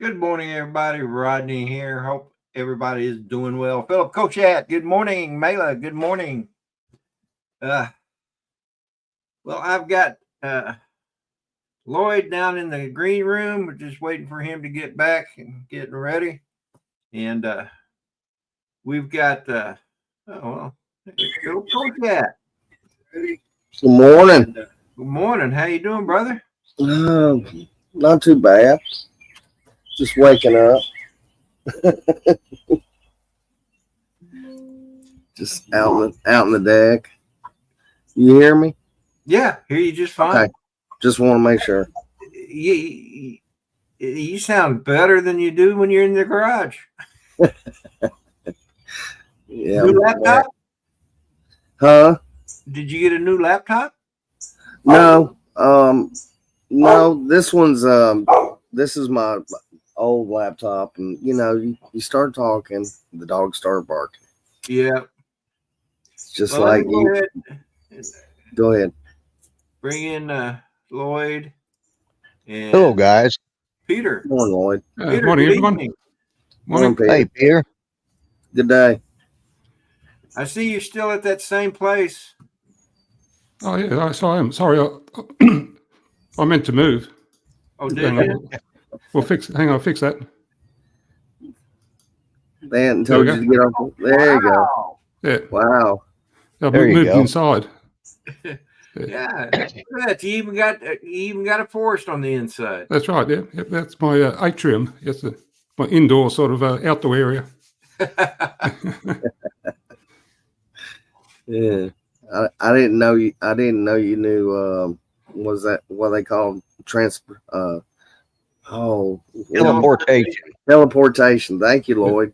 Good morning, everybody. Rodney here. Hope everybody is doing well. Philip Kochat, good morning. Mela, good morning. Uh, well, I've got Lloyd down in the green room. We're just waiting for him to get back and getting ready. And we've got, Philip Kochat. Good morning. And, good morning. How you doing, brother? Not too bad. Just waking up. Just out in the deck. You hear me? Yeah, hear you just fine. Okay. Just want to make sure. You sound better than you do when you're in the garage. Yeah. New laptop? Huh? Did you get a new laptop? No. No. This one's This is my old laptop, and you start talking, the dogs start barking. Yeah. It's just like you. Go ahead. Bring in Lloyd and Hello, guys. Peter. Morning, Lloyd. Peter, Morning, good everyone. evening. Morning. Peter. Hey, Peter. Good day. I see you're still at that same place. Oh, yeah, I saw him. Sorry, I meant to move. Oh, did Hang you? on. We'll fix. Hang on, I'll fix that. They hadn't told you to get off. There you go. Yeah, Wow. I There you moved go. inside. Yeah. Look at that. You even got a forest on the inside. That's right. Yeah, yep, that's my atrium. Yes, my indoor sort of outdoor area. Yeah. I didn't know you. I didn't know you knew. Was that what they call Teleportation. teleportation? Thank you, Lloyd.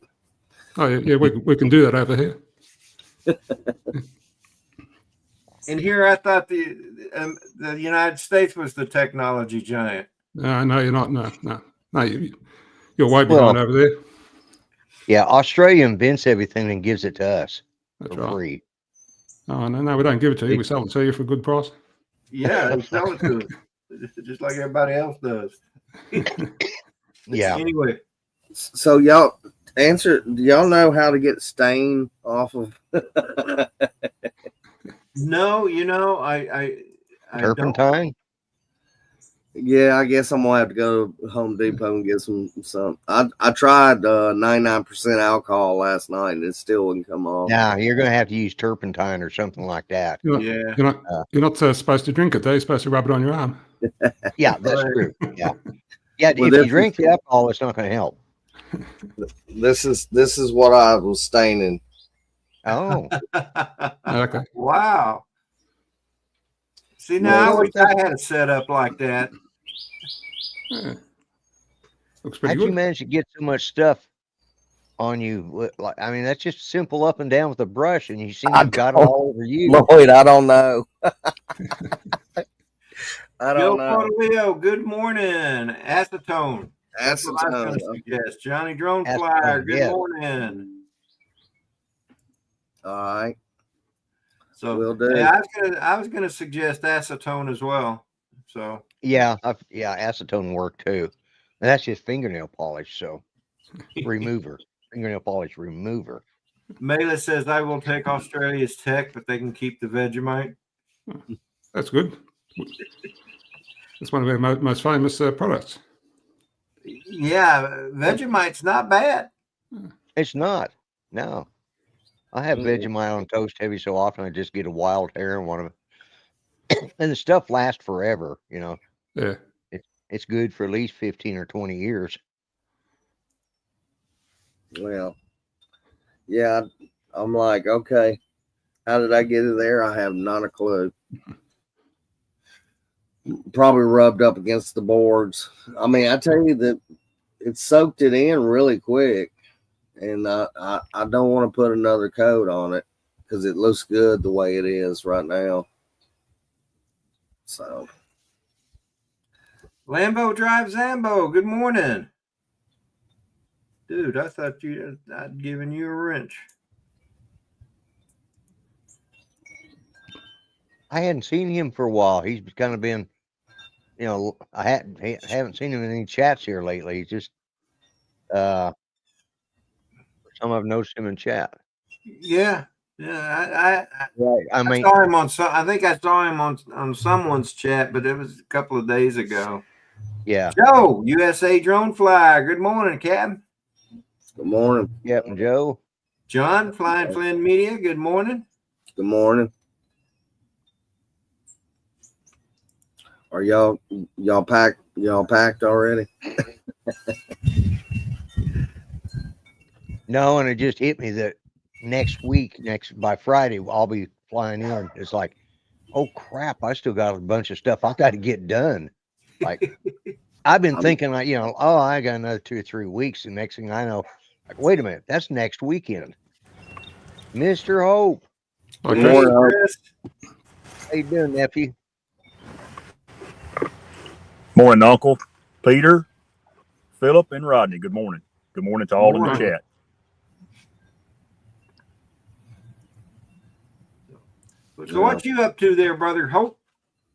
Oh, yeah, we can do that over here. And here I thought the United States was the technology giant. No, you're not. No, you're way behind over there. Yeah, Australia invents everything and gives it to us That's for right. free. Oh, no, we don't give it to you. We sell it to you for a good price. Yeah, they sell it to us, just like everybody else does. Yeah. Anyway, So y'all answer. Do y'all know how to get stain off of? no, I don't. Turpentine? Yeah, I guess I'm gonna have to go to Home Depot and get some. I tried 99% alcohol last night and it still wouldn't come off. Nah, you're going to have to use turpentine or something like that. Yeah. You're not supposed to drink it, though. You're supposed to rub it on your arm. Yeah, that's Right. true. Yeah. Yeah, Well, if you drink the alcohol, it's not going to help. This is what I was staining. Oh. Okay. Wow. See, now I wish I had it set up like that. Yeah. Looks pretty How'd good. you manage to get so much stuff on you? Like, I mean, that's just simple up and down with a brush, and you seem to have got it all over you. Lloyd, I don't know. I Joe don't know. Portalio, good morning. Acetone. That's what I was going to suggest. Johnny Drone Flyer, good morning. All right. So Will do. yeah, I was gonna suggest acetone as well. So Yeah, acetone work too. And that's just fingernail polish, so fingernail polish remover. Mela says I will take Australia's tech, but they can keep the Vegemite. That's good. It's one of their most famous products. Yeah, Vegemite's not bad. It's not. No. I have Vegemite on toast heavy so often I just get a wild hair and one of them. And the stuff lasts forever, Yeah. It's good for at least 15 or 20 years. Well, yeah, I'm like, okay, how did I get it there? I have not a clue. Probably rubbed up against the boards. I mean, I tell you that it soaked it in really quick, and I don't want to put another coat on it because it looks good the way it is right now. So, Lambo Drive Zambo, good morning. Dude, I thought I'd given you a wrench. I hadn't seen him for a while. He's kind of been, I haven't seen him in any chats here lately. He's just Some I've noticed him in chat. Yeah. Yeah. Right. I I mean, saw him on some. I think I saw him on someone's chat, but it was a couple of days ago. yeah. Joe, USA Drone Flyer. Good morning, Captain. Good morning. Yep. And Joe. John, Flying Flynn Media. Good morning. Good morning. Are y'all packed? Y'all packed already? No, and it just hit me that next week, by Friday, I'll be flying in. It's like, oh crap, I still got a bunch of stuff I got to get done. Like, I've been thinking, like, oh, I got another 2 or 3 weeks. And next thing I know, like, wait a minute, that's next weekend. Mr. Hope. Good Hey, morning, Hope. Chris. How you doing, nephew? Morning, Uncle Peter, Philip, and Rodney. Good morning. Good morning to all in the Morning. chat. So what you up to there, brother Hope?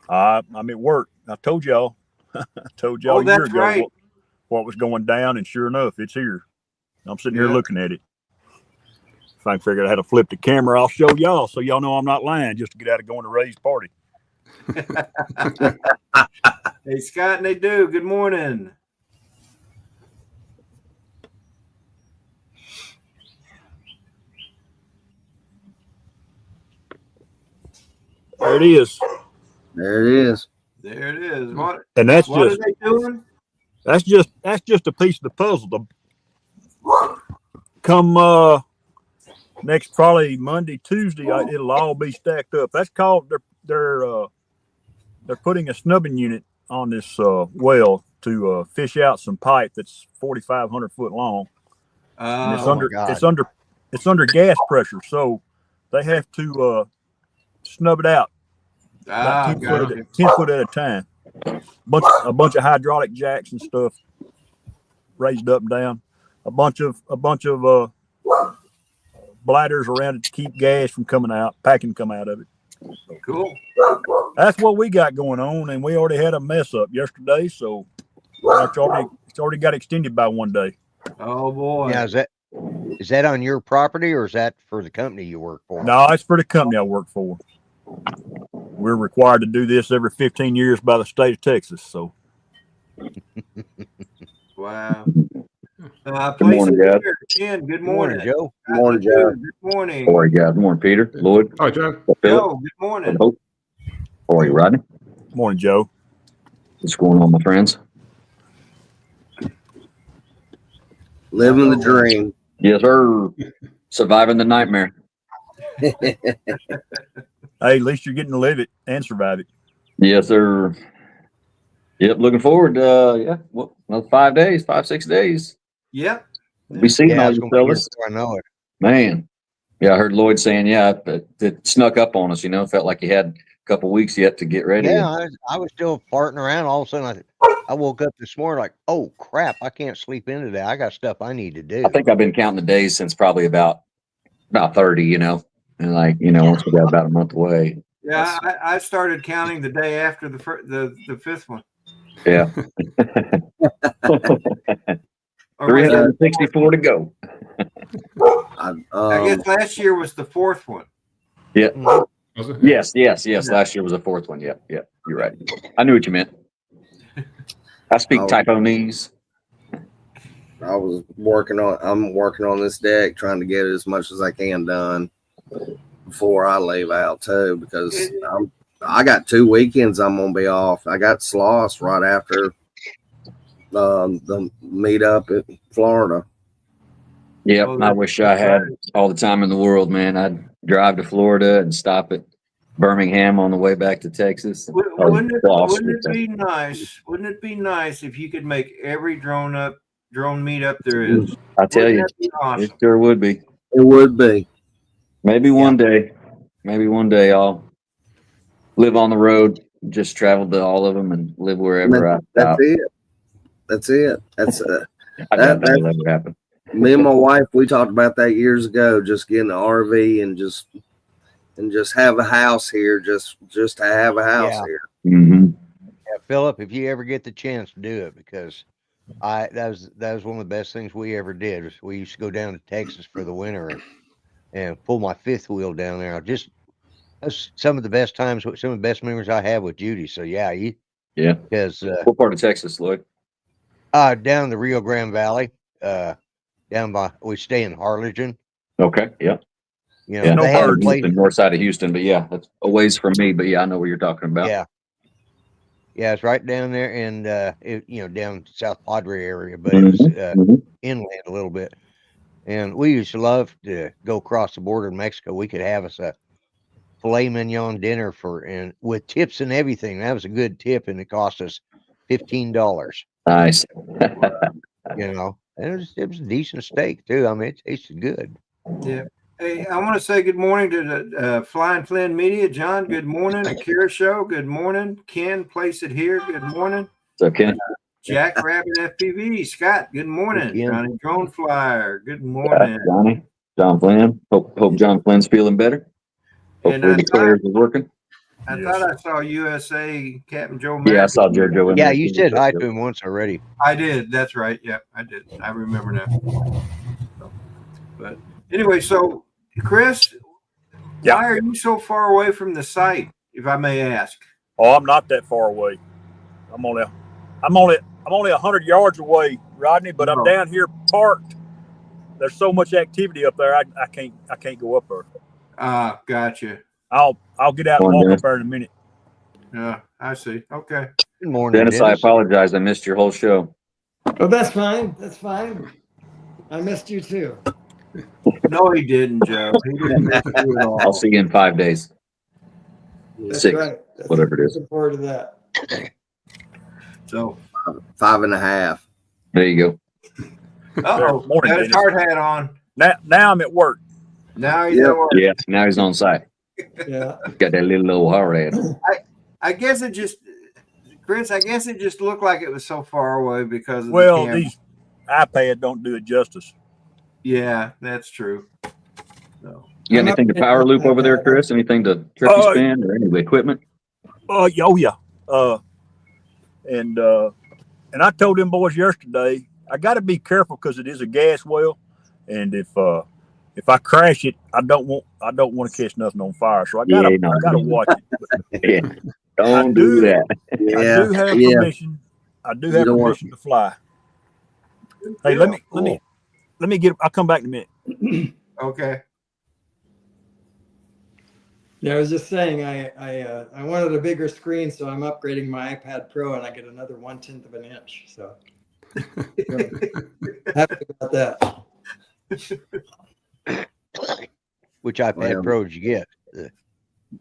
I'm at work. I told y'all. I told y'all a year That's ago right. what was going down, and sure enough, it's here. I'm sitting here Yeah. looking at it. If I can figure out how to flip the camera, I'll show y'all so y'all know I'm not lying just to get out of going to Ray's party. Hey, Scott and they do. Good morning. There it is. There it is. There it is. What And that's are just they doing? that's just a piece of the puzzle. Come next probably Monday, Tuesday, it'll all be stacked up. That's called they're putting a snubbing unit on this well to fish out some pipe that's 4,500 foot long, and Oh my God. it's under gas pressure, so they have to snub it out about 10 foot Gotcha. 10 foot at a time. A bunch of hydraulic jacks and stuff raised up and down. A bunch of bladders around it to keep gas from coming out, packing come out of it. Cool. That's what we got going on, and we already had a mess up yesterday, so it's already got extended by 1 day. Oh boy. Yeah, is that on your property or is that for the company you work for? No, it's for the company I work for. We're required to do this every 15 years by the state of Texas. So, Wow. Good morning, guys. Again, good Good morning, morning. Joe. Good morning, Joe. Good morning. How are you guys? Good morning, Peter, Lloyd, Hi, Joe. Philip, Joe, good morning. and Hope. How are you, Rodney? morning, Joe. What's going on, my friends? Living the dream. Yes, sir. Surviving the nightmare. Hey, at least you're getting to live it and survive it. Yes, sir. Yep, looking forward. Another 5 days, 6 days. Yep. We'll be seeing Yeah, all it's you gonna be here fellas. before I know it. Man. Yeah, I heard Lloyd saying, it snuck up on us, felt like he had a couple weeks yet to get ready. Yeah, I was still farting around. All of a sudden, I woke up this morning like, oh crap, I can't sleep in today. I got stuff I need to do. I think I've been counting the days since probably about 30, and once we got about a month away. Yeah, I started counting the day after the fifth one. Yeah. Or was that- 364 to go. I guess last year was the fourth one. Yeah. Mhm. Was it? Yes. Last year was the fourth one. Yeah. You're right. I knew what you meant. I speak Taiwanese. I'm working on this deck, trying to get as much as I can done before I leave out too, because I got 2 weekends I'm gonna be off. I got Sloss right after the meetup in Florida. Yep. Oh, I wish I had all the time in the world, man. I'd drive to Florida and stop at Birmingham on the way back to Texas. Wouldn't it be nice? Wouldn't it be nice if you could make every drone meetup there is? I tell Wouldn't you, that be awesome? it sure would be. It would be. Maybe one day I'll live on the road, just travel to all of them and live wherever I stop. That's it. That's I doubt that'll ever happen. me and my wife. We talked about that years ago. Just getting an RV and just have a house here. Just to have a house here. Mm-hmm. Yeah, Philip, if you ever get the chance to do it, because That was one of the best things we ever did. Was we used to go down to Texas for the winter and pull my fifth wheel down there. That's some of the best times, some of the best memories I have with Judy. So yeah, because What part of Texas, Lloyd? down the Rio Grande Valley, we stay in Harlingen. Okay, yeah. You know, Yeah, they had a I'm place. the north side of Houston, but yeah, that's a ways from me. But yeah, I know what you're talking about. Yeah. Yeah, it's right down there and down South Padre area, but it was inland a little bit. And we used to love to go across the border in Mexico. We could have us a filet mignon dinner and with tips and everything. That was a good tip, and it cost us $15. Nice. You know, and it was a decent steak too. I mean, it tasted good. Yeah. Hey, I want to say good morning to the Flying Flynn Media. John, good morning. Akira Show, good morning. Ken, Place It Here, good morning. It's okay. Jack Rabbit FPV, Scott, good morning. Ken. Johnny Drone Flyer, good morning. Johnny, John Flynn. Hope John Flynn's feeling better. And Hopefully the clears is working. I Yes. thought I saw USA Captain Joe Yeah, I Mack. saw JoJo in Yeah, there. you said hi to him once already. I did. That's right. Yep, I did. I remember now. But anyway, so Chris, Yeah. why are you so far away from the site, if I may ask? Oh, I'm not that far away. I'm only 100 yards away, Rodney, but I'm Oh. down here parked. There's so much activity up there. I can't go up there. Gotcha. I'll get out and walk up there in a minute. I see. Okay. Good morning, Dennis, I apologize. I missed your whole show. Oh, that's fine. That's fine. I missed you too. No, he didn't, Joe. He didn't miss you at all. I'll see you in 5 days. That's 6, right. whatever it is. Looking forward to that. So, 5.5. There you go. uh-oh, Morning, got his Dennis. hard hat on. Now I'm at work. Now he's Yep. at work. Yeah, now he's on site. Yeah. Got that little old hard hat. I guess it just, Chris, looked like it was so far away because of Well, the camera. these iPads don't do it justice. Yeah, that's true. So, You got anything to power loop over there, Chris? Anything to trippy spin or any equipment? Oh yeah. And I told them boys yesterday, I got to be careful because it is a gas well, and if I crash it, I don't want to catch nothing on fire. So I gotta watch it. Yeah. Don't do that. Yeah. I do have permission. I do have permission to fly. Hey, let me get. I'll come back in a minute. okay. Yeah, I was just saying I wanted a bigger screen, so I'm upgrading my iPad Pro, and I get another 1/10 of an inch. So happy about that. Which iPad Pro did you get?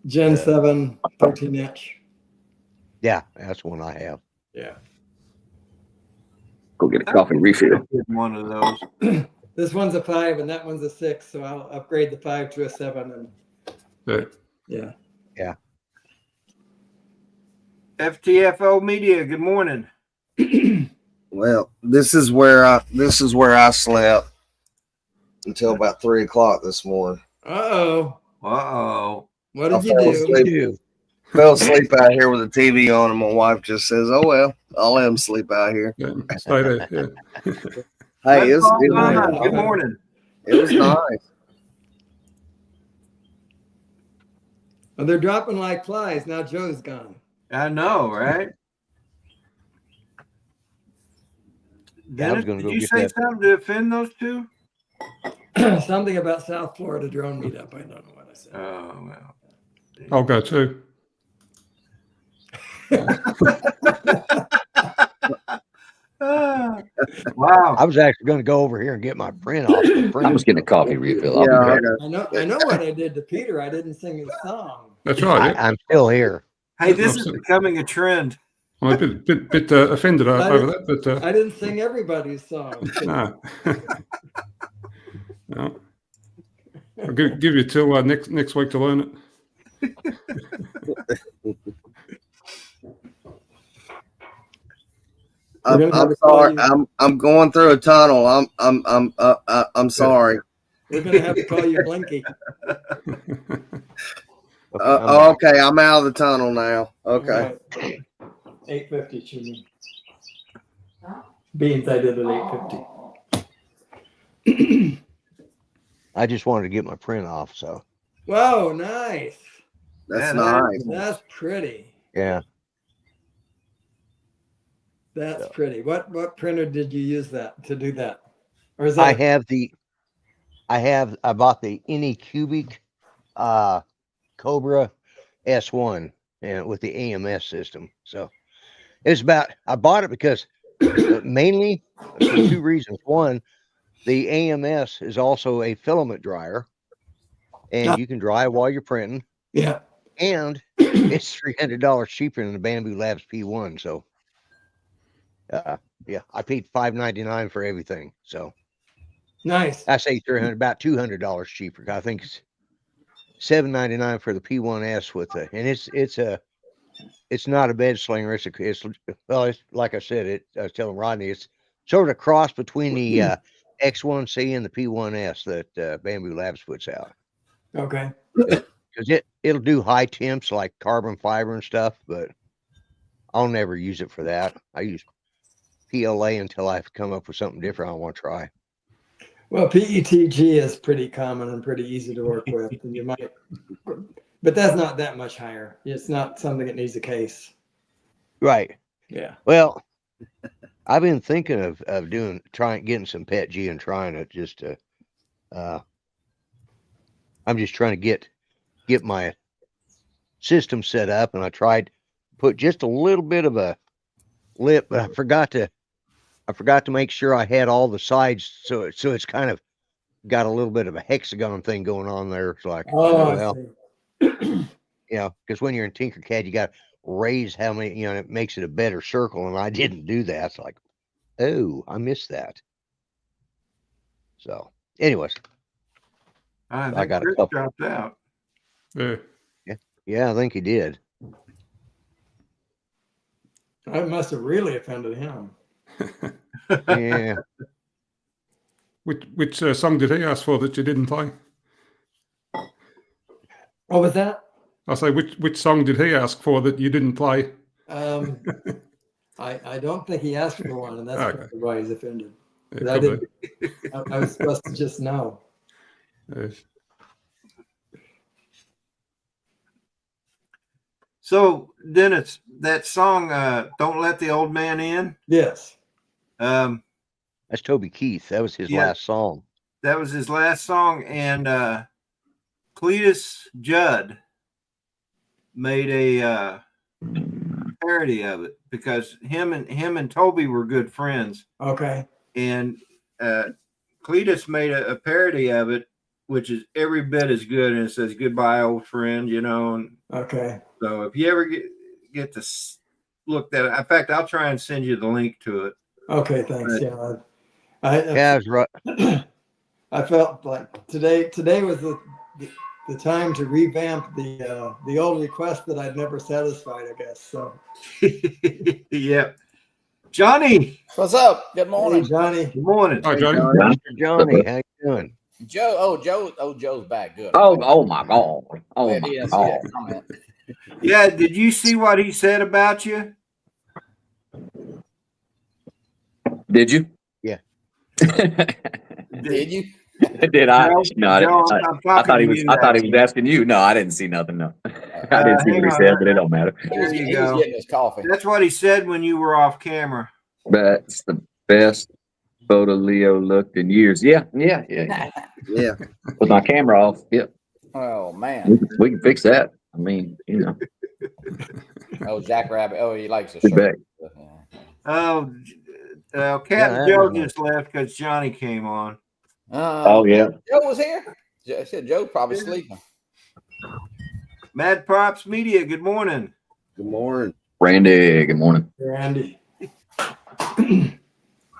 Gen 7 13-inch. Yeah, that's one I have. Yeah. Go get a coffee refill. One of those. This one's a 5 and that one's a 6, so I'll upgrade the 5 to a 7 and yeah. FTFO Media, good morning. Well, this is where I slept until about 3 o'clock this morning. Uh-oh. Uh-oh. What did I you fell do? asleep. Fell asleep out here with the TV on, and my wife just says, "Oh well, I'll let him sleep out here." Yeah, stay there. Yeah. Hey, Good was morning. it was nice. Well, they're dropping like flies. Now Joe's gone. I know, right? Yeah, I was Dennis, gonna did go you get say that. something to offend those two? Something about South Florida drone meetup. I don't know what I said. Oh, well. I'll go too. Wow. I was actually going to go over here and get my print off. I'm just getting a coffee refill. I'll be Yeah, back. I know what I did to Peter. I didn't sing his song. That's right. Yeah. I'm still here. Hey, this is becoming a trend. I'm a bit offended over that, but I didn't sing everybody's song. no. No. I'll give you till next week to learn it. I'm sorry. I'm going through a tunnel. I'm sorry. We're gonna have to call you Blinky. Okay, I'm out of the tunnel now. Okay. 850, Jimmy. beans I did at 850. I just wanted to get my print off. So Whoa, nice. That's Yeah, nice. That's pretty. yeah, That's Yeah. pretty. What printer did you use that to do that? Or is I that bought the Anycubic Cobra S1 and with the AMS system. So I bought it because mainly for two reasons. One, the AMS is also a filament dryer, and you can dry while you're printing, yeah. and it's $300 cheaper than the Bamboo Labs P1. So, yeah, I paid $599 for everything. So Nice. I say $300, about $200 cheaper. I think it's $799 for the P1S with the, and it's not a bed slinger. It's like I said, I was telling Rodney, it's sort of a cross between the X1C and the P1S that Bamboo Labs puts out. Okay. Because it'll do high temps like carbon fiber and stuff, but I'll never use it for that. I use PLA until I come up with something different I want to try. Well, PETG is pretty common and pretty easy to work with, and you might, but that's not that much higher. It's not something that needs a case. Right. Yeah. Well, I've been thinking of getting some PETG and trying it just to, I'm just trying to get my system set up, and I tried to put just a little bit of a lip, but I forgot to make sure I had all the sides, so it's kind of got a little bit of a hexagon thing going on there. It's like, Oh, well, I see. because when you're in Tinkercad, you got to raise how many, it makes it a better circle, and I didn't do that. It's like, oh, I missed that. So, anyways, I I think got a Chris couple. dropped out. Yeah, I think he did. I must have really offended him. Yeah. Which song did he ask for that you didn't play? What was that? I say, which song did he ask for that you didn't play? I don't think he asked for one, and that's Okay. probably why he's offended. Yeah, 'Cause I probably. didn't. I was supposed to just know. So, Dennis, that song, Don't Let the Old Man In, Yes. That's Toby Keith. That was his Yeah. last song. that was his last song. And Cletus Judd made a parody of it because him and Toby were good friends. Okay. And Cletus made a parody of it, which is every bit as good. And it says, "Goodbye, old friend," And Okay. so if you ever get to look that, in fact, I'll try and send you the link to it. Okay. Thanks. Right. Yeah. Yeah, I was right. I felt like today was the time to revamp the old request that I'd never satisfied, I guess. So, Yeah. Johnny, What's up? Good hey, morning, Johnny. good morning. Hi, Johnny. Mr. Johnny, how you doing? Joe. Joe's back. Good. Oh my God. Oh Glad my he didn't see God. that comment. Yeah, did you see what he said about you? Did you? Yeah. Did you? Did I? Joe, No, I didn't. Joe, I'm I talking thought he to was. you I thought now. he was asking you. No, I didn't see nothing. No, I didn't see hang what he on. said, but it don't matter. There you He was go. getting his coffee. That's what he said when you were off camera. That's the best photo Leo looked in years. Yeah. Yeah. With my camera off. Yeah, Oh man. we can fix that. I mean, Oh, Jackrabbit. Oh, he likes the Good shirt. Oh, Captain that Joe was nice. just left because Johnny came on. Oh, yeah. Joe was here. I said Joe probably sleeping. Mad Props Media, good morning. Good morning. Randy, good morning. Randy.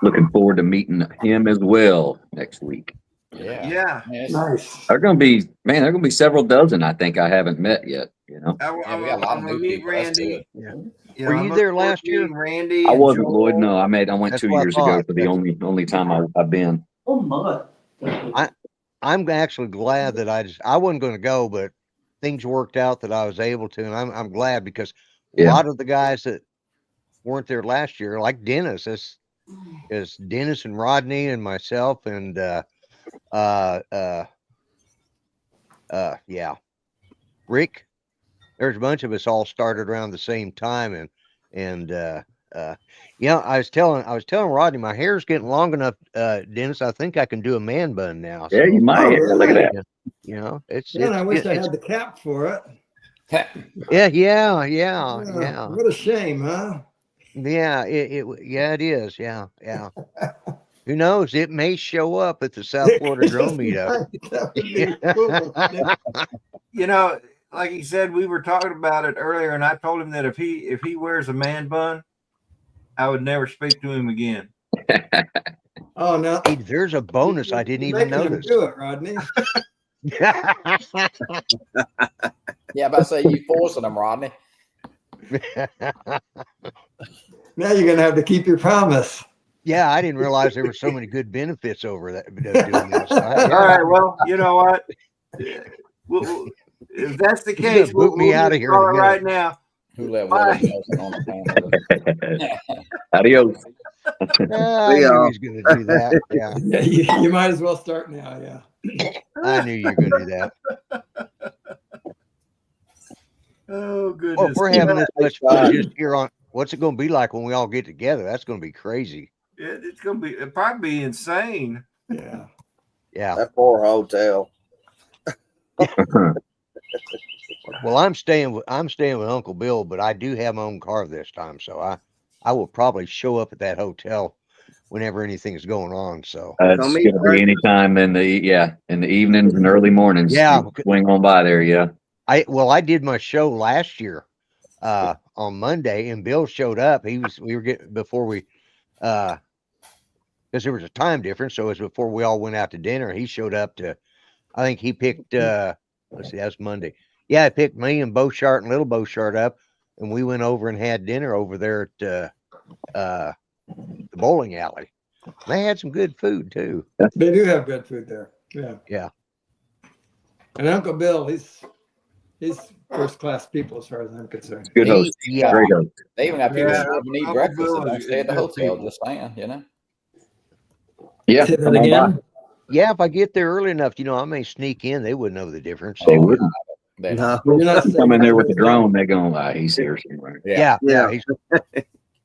Looking forward to meeting him as well next week. Yeah. Yeah. Man, it's- Nice. They're gonna be several dozen. I think I haven't met yet. I, yeah, we got a lot I'm of gonna new meet people. That's Randy. good. Yeah, Were I'm you looking there forward to last year? meeting Randy. I and wasn't, Joel. Lloyd. No, I went That's 2 what I years ago thought. for the only time I've been. Oh my. I'm actually glad that I wasn't going to go, but things worked out that I was able to, and I'm glad because a Yeah. lot of the guys that weren't there last year, like Dennis, is Dennis and Rodney and myself and yeah, Rick. There's a bunch of us all started around the same time, and yeah, I was telling Rodney, my hair's getting long enough, Dennis. I think I can do a man bun now. Yeah, you might. Oh, Look at really? that. You know, Man, I wish I had the cap for it. yeah. What a shame, huh? Yeah, it is. Yeah. Who knows? It may show up at the South Florida Drone Meetup. That would be cool. You know, like he said, we were talking about it earlier, and I told him that if he wears a man bun, I would never speak to him again. Oh no! Hey, there's a bonus I didn't even Making him notice. do it, Rodney. Yeah, but I say you forcing them, Rodney. Now you're gonna have to keep your promise. Yeah, I didn't realize there were so many good benefits over that doing this. So All right, well, you know what? If that's the He's gonna case, boot me out of here in a minute. right now. Who let Willie Nelson on the panel? Adios. I knew he was going to do that. Yeah, Yeah, you might as well start now. Yeah. I knew you were going to do that. Oh goodness! Well, if we're having this much fun just here on, what's it going to be like when we all get together? That's going to be crazy. It's going to be. It'll probably be insane. Yeah. Yeah. That poor hotel. Well, I'm staying with Uncle Bill, but I do have my own car this time, so I will probably show up at that hotel whenever anything's going on. So It's going to be anytime in the evenings and early mornings. Yeah, swing on by there. Yeah. I did my show last year on Monday, and Bill showed up. We were getting before we because there was a time difference, so it was before we all went out to dinner. He showed up to, I think he picked let's see, that's Monday. Yeah, I picked me and Beauchart and Little Beauchart up, and we went over and had dinner over there at the bowling alley. They had some good food too. They do have good food there. Yeah. Yeah. And Uncle Bill, he's first class people as far as I'm concerned. Good host. Yeah. Great host. They even got people Yeah, who need Uncle breakfast Bill and don't is stay at the good hotel. people. Just saying, you know. Yeah. Say that come on by. again. Yeah, if I get there early enough, I may sneak in. They wouldn't know the difference. They wouldn't. They No. don't. You're not Come in there with the staying at drone. They're going, he's here somewhere. Yeah. Yeah.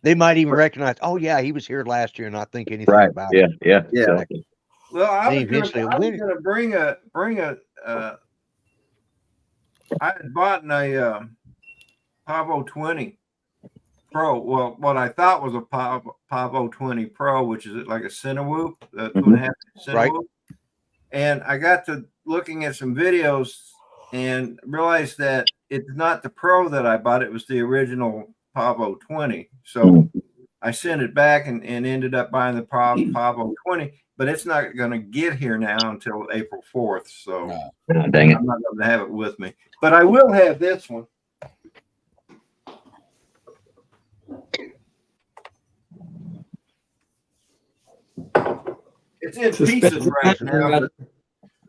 They might even recognize, oh yeah, he was here last year and not think anything Right. about Yeah. it. Yeah. Yeah. Exactly. Well, I They was eventually win. going to bring a. I had bought a Pavo 20 Pro. Well, what I thought was a Pavo 20 Pro, which is like a Cinewoop, 2.5 Cinewoop. Right. And I got to looking at some videos and realized that it's not the Pro that I bought. It was the original Pavo 20. So I sent it back and ended up buying the Pavo 20, but it's not going to get here now until April 4th. So Oh, dang it. I'm not going to have it with me. But I will have this one. It's in pieces right now. But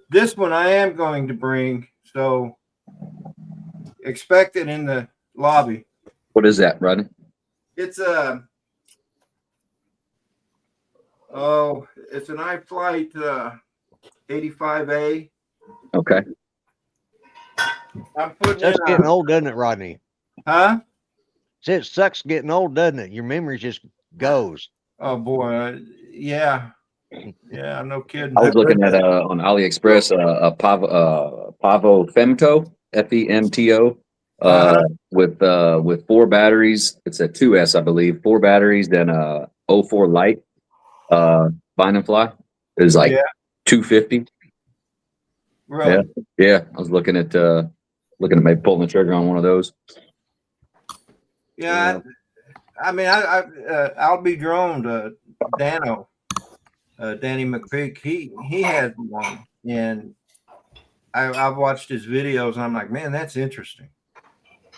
this one I am going to bring. So expect it in the lobby. What is that, Rodney? It's a it's an iFlight 85A. Okay. I'm putting Sucks it getting on. old, doesn't it, Rodney? Huh? It sucks getting old, doesn't it? Your memory just goes. Oh boy, yeah, no kidding. I was looking at on AliExpress a Pavo Femto FEMTO with 4 batteries. It's a 2S, I believe. 4 batteries, then a 04 light bind and fly. It was like $250. Really? Yeah. I was looking at maybe pulling the trigger on one of those. Yeah. I mean, I'll be drawn to Danny McPeak. He had one, and I've watched his videos, and I'm like, man, that's interesting.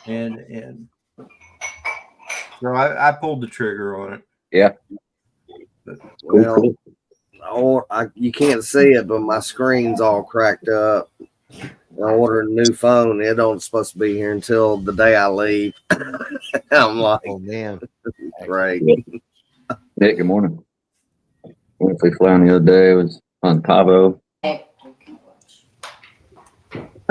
And so I pulled the trigger on it. Yeah. Well, you can't see it, but my screen's all cracked up. I ordered a new phone. It don't supposed to be here until the day I leave. I'm like, Oh man. great. Nick, good morning. If we flew on the other day, it was on Pavo. I've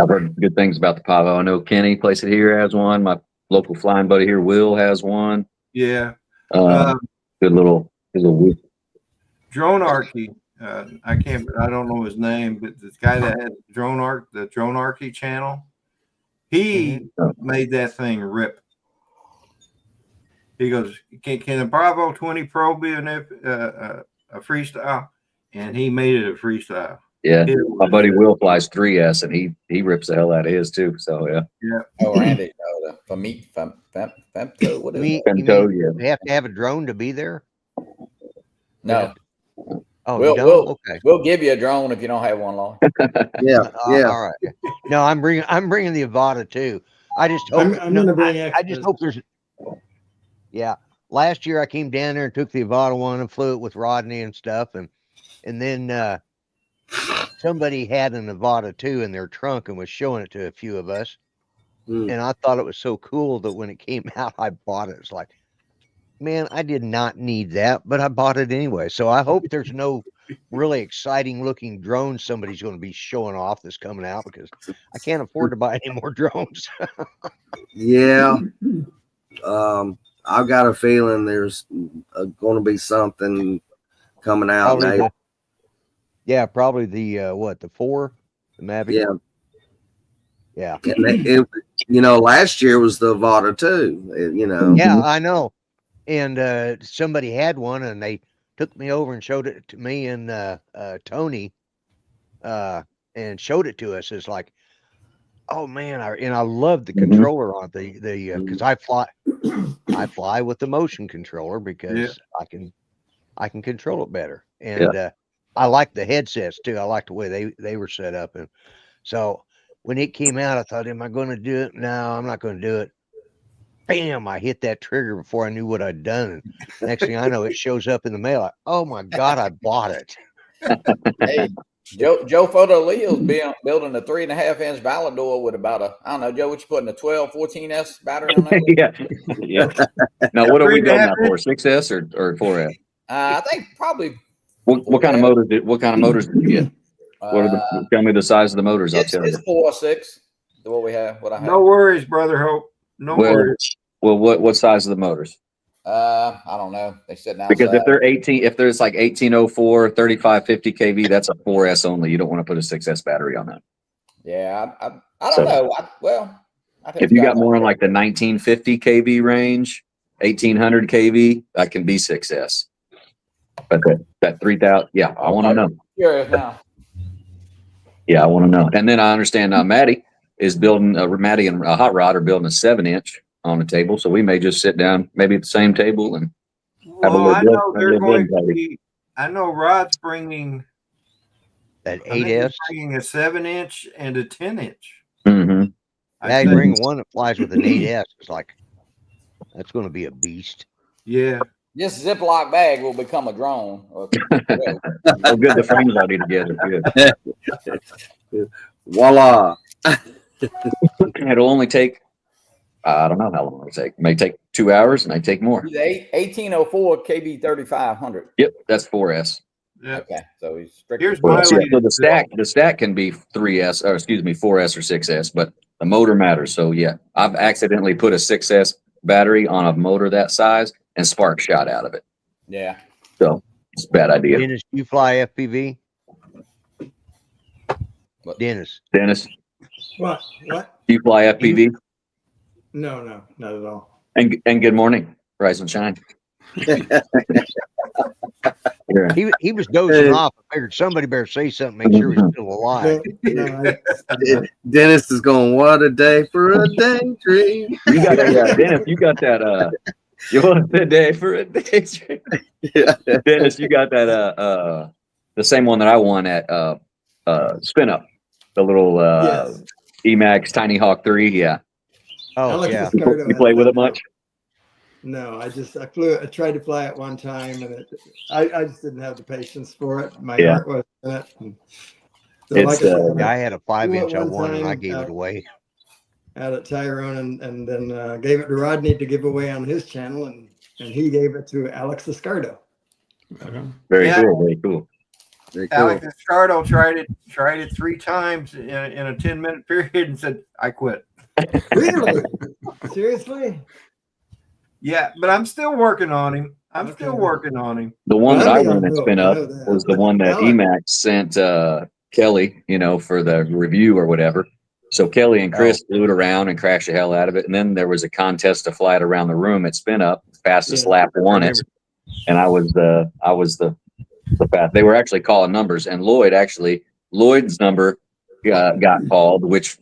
heard good things about the Pavo. I know Kenny, place it here, has one. My local flying buddy here, Will, has one. Yeah. Good little Dronarchy. I don't know his name, but the guy that had the Dronarchy channel, he made that thing rip. He goes, can a Bravo 20 Pro be a freestyle? And he made it a freestyle. Yeah, my buddy Will flies 3S, and he rips the hell out of his too. So yeah. Oh, Randy, the Femto, what is it? Femto, yeah. You have to have a drone to be there. No. Oh, we'll give you a drone if you don't have one, Law. Yeah. All right. No, I'm bringing the Avata too. I just hope. I'm gonna bring I just hope there's. Yeah, last year I came down there and took the Avata one and flew it with Rodney and stuff, and then somebody had an Avata 2 in their trunk and was showing it to a few of us, and I thought it was so cool that when it came out, I bought it. It's like, man, I did not need that, but I bought it anyway. So I hope there's no really exciting looking drone somebody's going to be showing off that's coming out, because I can't afford to buy any more drones. Yeah. I've got a feeling there's going to be something coming out. Probably the 4, the Mavic. Yeah. Last year was the Avata 2, Yeah, I know. And somebody had one, and they took me over and showed it to me and Tony, and showed it to us. It's like, oh man, I love the controller on the because I fly with the motion controller because I can control it better, and I like the headsets too. I like the way they were set up, and so when it came out, I thought, am I going to do it? No, I'm not going to do it. Bam! I hit that trigger before I knew what I'd done. And next thing I know, it shows up in the mail. Like, oh my God, I bought it. Hey, Joe Photo Leo's building a 3.5-inch Valador with about I don't know, Joe, what you putting a 12, 14S battery on that? Yeah. Now, what are we building that for? 6S or 4S? I think probably. What kind of motors? What kind of motors did you get? Tell me the size of the motors. I'll tell you. It's 4 or 6. What we have. What I have. No worries, brother Hope. No worries. Well, what size are the motors? I don't know. They said now because if there's like 1804, 3550 kV, that's a 4S only. You don't want to put a 6S battery on that. Yeah, I don't know. If you got more in like the 1950 kV range, 1800 kV, that can be 6S. But that 3000, yeah, I want to know. Curious now. Yeah, I want to know. And then I understand Maddie is building Maddie and Hot Rod are building a 7-inch on the table, so we may just sit down maybe at the same table and have a little. I know Rod's bringing that 8S, bringing a 7-inch and a 10-inch. Mm-hmm. I bring one that flies with an 8S. It's like that's going to be a beast. Yeah. This Ziploc bag will become a drone. Oh, good. The frames already together. Good. Voila. It'll only take, I don't know how long it'll take. It may take 2 hours, it may take more. 1804 KB 3500. Yep, that's 4S. Yeah. Okay, so he's strictly. Here's my so the stack can be 3S, or excuse me, 4S or 6S, but the motor matters. So yeah, I've accidentally put a 6S battery on a motor that size and spark shot out of it. Yeah. So it's a bad idea. Dennis, you fly FPV? Dennis. What? You fly FPV? No, not at all. And good morning, rise and shine. He was dozing off. I figured somebody better say something, make sure he's still alive. Dennis is going, what a day for a daydream. You got that, Dennis. You got that. You want a day for a daydream? Yeah. Dennis, you got that. The same one that I won at Spin Up, the little Emax Tiny Hawk 3. Yeah. Oh yeah. You play with it much? No, I tried to fly it one time, and I just didn't have the patience for it. My heart was in it. So I had a 5-inch I won, and I gave it away. Out at Tyrone, and then gave it to Rodney to give away on his channel, and he gave it to Alex Escardo. Very Yeah. cool. Very cool. Very cool. Alex Escardo tried it 3 times in a 10-minute period and said, "I quit." Really? Seriously? Yeah, but I'm still working on him. I'm still Okay. working on him. The one that Well, I that'd be went and unreal. spin I up know that. was the one that Alex- Emax sent Kelly, for the review or whatever. So Kelly and Chris flew it around and crashed the hell out of it. And then there was a contest to fly it around the room at spin up. Fastest Yeah, lap won it. remember. And I was the fast. They were actually calling numbers, and Lloyd's number got called, which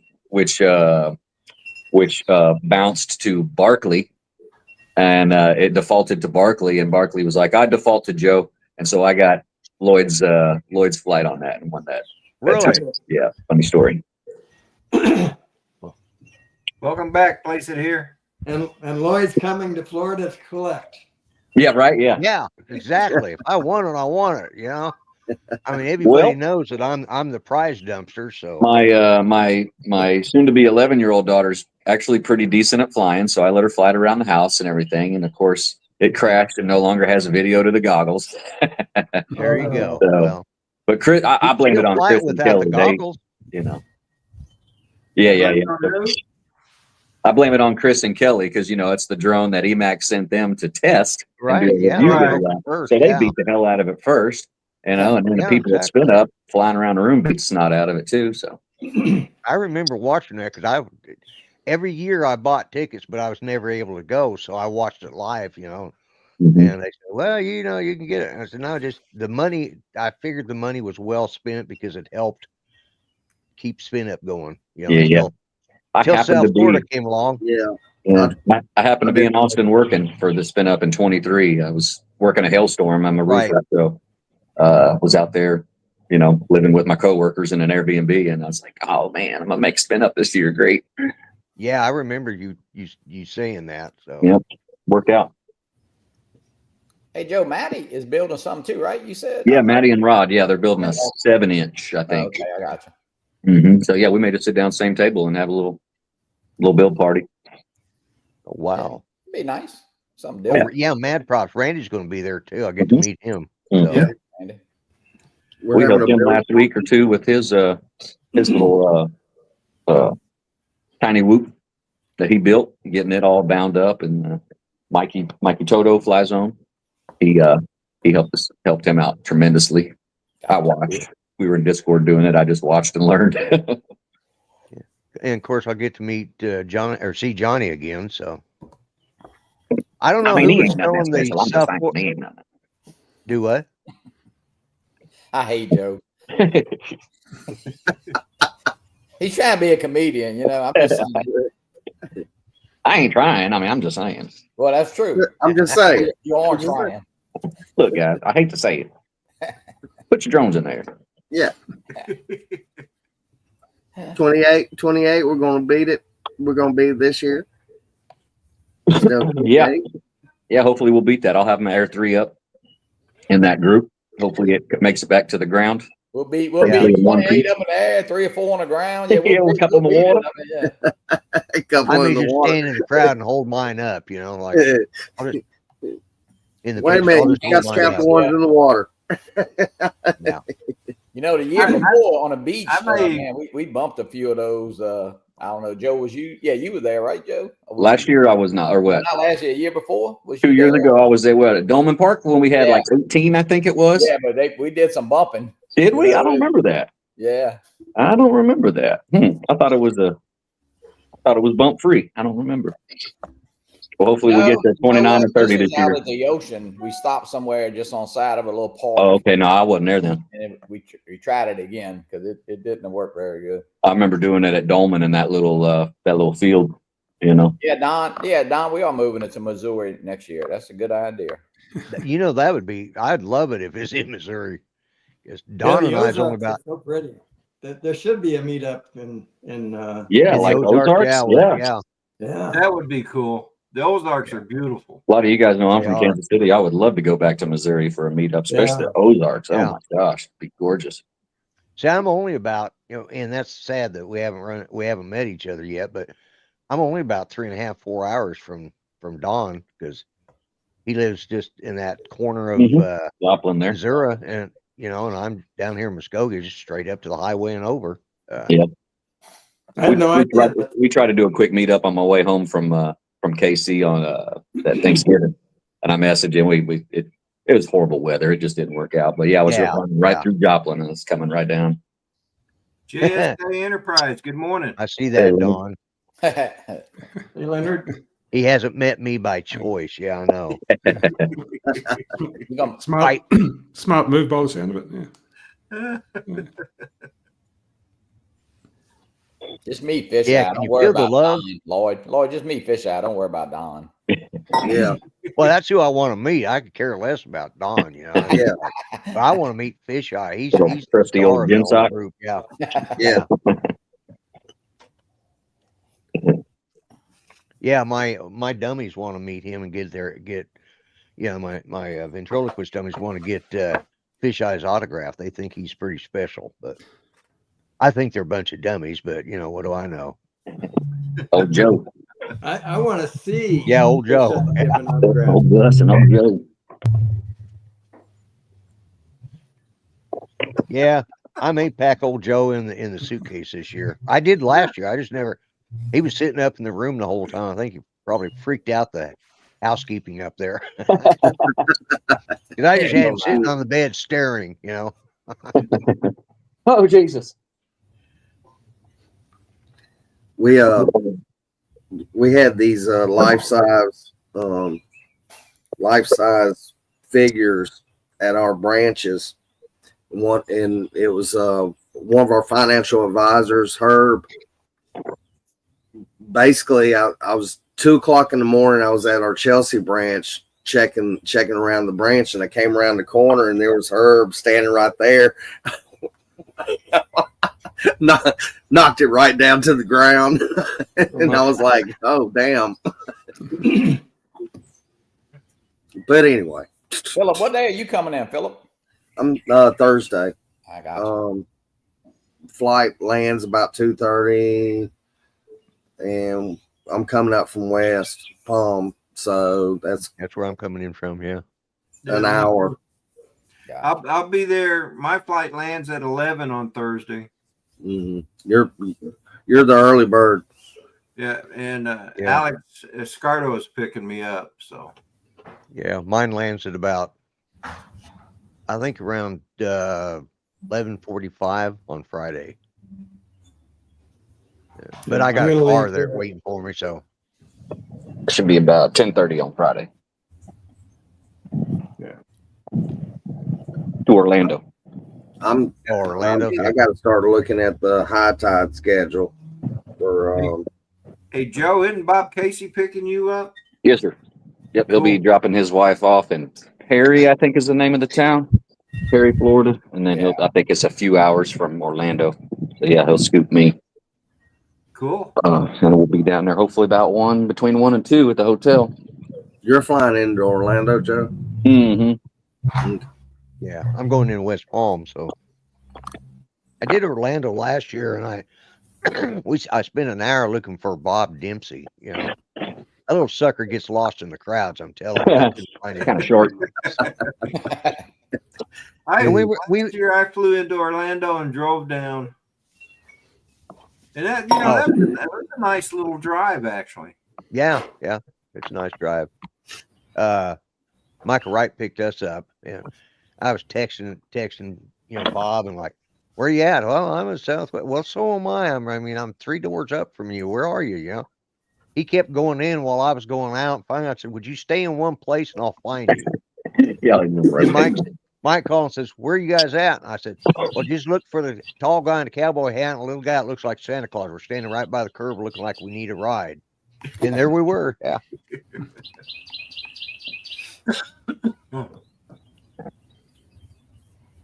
bounced to Barkley, and it defaulted to Barkley, and Barkley was like, "I default to Joe," and so I got Lloyd's flight on that and won that. Really? Yeah, funny story. Welcome back. Place it here. And Lloyd's coming to Florida to collect. Yeah, right. Yeah, Yeah, exactly. If I want it, I want it. I mean, everybody knows that I'm the prize dumpster. So my soon-to-be 11-year-old daughter's actually pretty decent at flying, so I let her fly it around the house and everything. And of course, it crashed and no longer has a video to the goggles. there you go. So, Well, but Chris, I blame it she'll on fly Chris and without Kelly. the goggles. Yeah. I blame it on Chris and Kelly because it's the drone that Emax sent them to test. Right? And do a Yeah. review Right. of. First, So they yeah. beat the hell out of it first, and then the Yeah, people that spin up flying around the room beat the snot out of it too. So I remember watching that because every year I bought tickets, but I was never able to go, so I watched it live. Mhm. And they said, "Well, you can get it." And I said, "No, just the money." I figured the money was well spent because it helped keep spin up going. Yeah. I Until happened South to Florida be. came along. Yeah. I happened to be in Austin working for the spin up in 23. I was working a hailstorm. I'm a roofer, so was out there, living with my coworkers in an Airbnb, and I was like, "Oh man, I'm gonna make spin up this year great." Yeah, I remember you saying that. So Yep, worked out. Hey, Joe, Maddie is building something too, right? You said? Yeah, Maddie and Rod. Yeah, they're building a 7-inch, I think. Okay, I got you. So yeah, we made it sit down same table and have a little build party. wow. Be nice. Something Oh, different. yeah, Mad Props. Randy's going to be there too. I get to meet him. Mhm. So. Yeah. Andy. We helped him last week or two with his little tiny whoop that he built, getting it all bound up, and Mikey Toto Fly Zone. He helped him out tremendously. I watched. We were in Discord doing it. I just watched and learned. And of course, I'll get to meet see Johnny again. So I don't know who was throwing the stuff. Do what? I hate Joe. He's trying to be a comedian, I'm just saying. I ain't trying. I mean, I'm just saying. Well, that's true. I'm just saying. You are trying. Look, guys, I hate to say it. Put your drones in there. Yeah. 28, we're going to beat it. We're going to beat it this year. Yeah, hopefully we'll beat that. I'll have my Air 3 up in that group. Hopefully it makes it back to the ground. We'll be Probably in one 28 piece. up in the air, 3 or 4 on the ground. Yeah, we'll couple in the water. A couple I may in the just water. stand in the crowd and hold mine up, like I'll just, in the Wait a picture, I'll minute, just you got to hold mine count up. the ones in the water. Yeah. The year before on the beach, may- man, we bumped a few of those. I don't know, Joe, was you? Yeah, you were there, right, Joe? Last year I was not, or what? Not last year, year before? Was 2 you years there? ago I was there at Dolman Park when we had Yeah. like 18, I think it was. Yeah, but we did some bumping. Did we? I don't remember that. Yeah. I don't remember that. I thought it was bump free. I don't remember. Well, hopefully we get to 29 or 30 this year. Out at the ocean, we stopped somewhere just on the side of a little park. Oh, okay. No, I wasn't there then. And we tried it again because it didn't work very good. I remember doing it at Dolman in that little field. Yeah, Don, we are moving it to Missouri next year. That's a good idea. That would be. I'd love it if it's in Missouri. Because Don and I's only about. So pretty. There should be a meetup in Yeah, in like the Ozarks. Ozarks. yeah. That would be cool. The Ozarks are beautiful. A lot of you guys know I'm They from are. Kansas City. I would love to go back to Missouri for a meetup, especially Yeah. the Ozarks. Yeah. Oh my gosh, it'd be gorgeous. See, I'm only about and that's sad that we haven't met each other yet. But I'm only about 3.5, 4 hours from Don because He lives just in that corner of Mhm. Joplin there. Missouri, and and I'm down here in Muskogee, just straight up to the highway and over. Yep. I had no idea. We tried to do a quick meetup on my way home from KC on that Thanksgiving, and I messaged him. It was horrible weather. It just didn't work out. But yeah, I was running right through Joplin, and it's coming right down. JSK Enterprise. Good morning. I see that, Don. Hey, Leonard. He hasn't met me by choice. Yeah, I know. Smart, smart move by the sound of it. Yeah. Just me, fish Yeah, eye. can Don't you worry feel the about love? Don, Lloyd. Lloyd, just me, fish eye. Don't worry about Don. Yeah. Well, that's who I want to meet. I could care less about Don, Yeah. But I want to meet Fish Eye. He's Little the trusty star old of the gin whole sock. group. Yeah. Yeah. Yeah, my dummies want to meet him and my ventriloquist dummies want to get Fish Eye's autograph. They think he's pretty special, but I think they're a bunch of dummies, but what do I know? Old Joe. I want to see. Yeah, old Joe. Give an autograph. Old Gus and old Joe. Yeah, I may pack old Joe in the suitcase this year. I did last year. I just never. He was sitting up in the room the whole time. I think he probably freaked out the housekeeping up there. Because I just had him sitting on the bed staring. Oh Jesus! We had these life size figures at our branches. And it was one of our financial advisors, Herb. Basically, I was 2:00 in the morning. I was at our Chelsea branch checking around the branch, and I came around the corner, and there was Herb standing right there. Knocked it right down to the ground, and I was like, "Oh, damn!" But anyway, Philip, what day are you coming in, Philip? I'm Thursday. I got you. Flight lands about 2:30, and I'm coming up from West Palm, so that's where I'm coming in from. Yeah, an hour. I'll be there. My flight lands at 11 on Thursday. Mm-hmm. You're the early bird. Yeah, and Alex Escardo is picking me up. So yeah, mine lands at about I think around 11:45 on Friday. Yeah. But I got a car there waiting for me, so it should be about 10:30 on Friday. Yeah. To Orlando. Orlando. I got to start looking at the high tide schedule for. Hey Joe, isn't Bob Casey picking you up? Yes, sir. Yep, he'll be dropping his wife off in Perry, I think is the name of the town, Perry, Florida, and then I think it's a few hours from Orlando. So yeah, he'll scoop me. Cool. And we'll be down there hopefully between 1 and 2 at the hotel. You're flying into Orlando, Joe? Mm-hmm. Yeah, I'm going in West Palm, so I did Orlando last year, and I spent an hour looking for Bob Dempsey. That little sucker gets lost in the crowds. I'm telling you, kind of short. Last year I flew into Orlando and drove down, and that was a nice little drive, actually. Yeah, it's a nice drive. Michael Wright picked us up. Yeah, I was texting Bob and like, where you at? Well, I'm in Southwest. Well, so am I. I'm 3 doors up from you. Where are you? He kept going in while I was going out. Finally, I said, would you stay in one place and I'll find you? Yeah. Mike called and says, where are you guys at? And I said, well, just look for the tall guy in the cowboy hat and a little guy that looks like Santa Claus. We're standing right by the curb looking like we need a ride. And there we were. Yeah.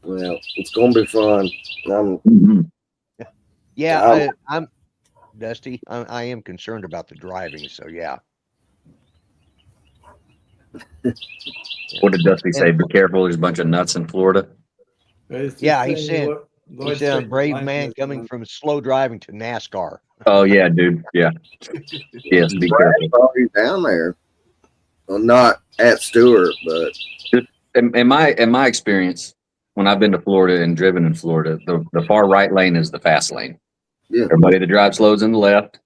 Well, it's going to be fun. I'm Dusty. I am concerned about the driving. So, yeah. What did Dusty say? Be careful. There's a bunch of nuts in Florida. Yeah, he said a brave man coming from slow driving to NASCAR. Oh, yeah, dude. Yeah. Yes, be careful. Already down there. Well, not at Stewart, but In my experience, when I've been to Florida and driven in Florida, the far right lane is the fast lane. Yeah. Everybody that drives slow's in the left.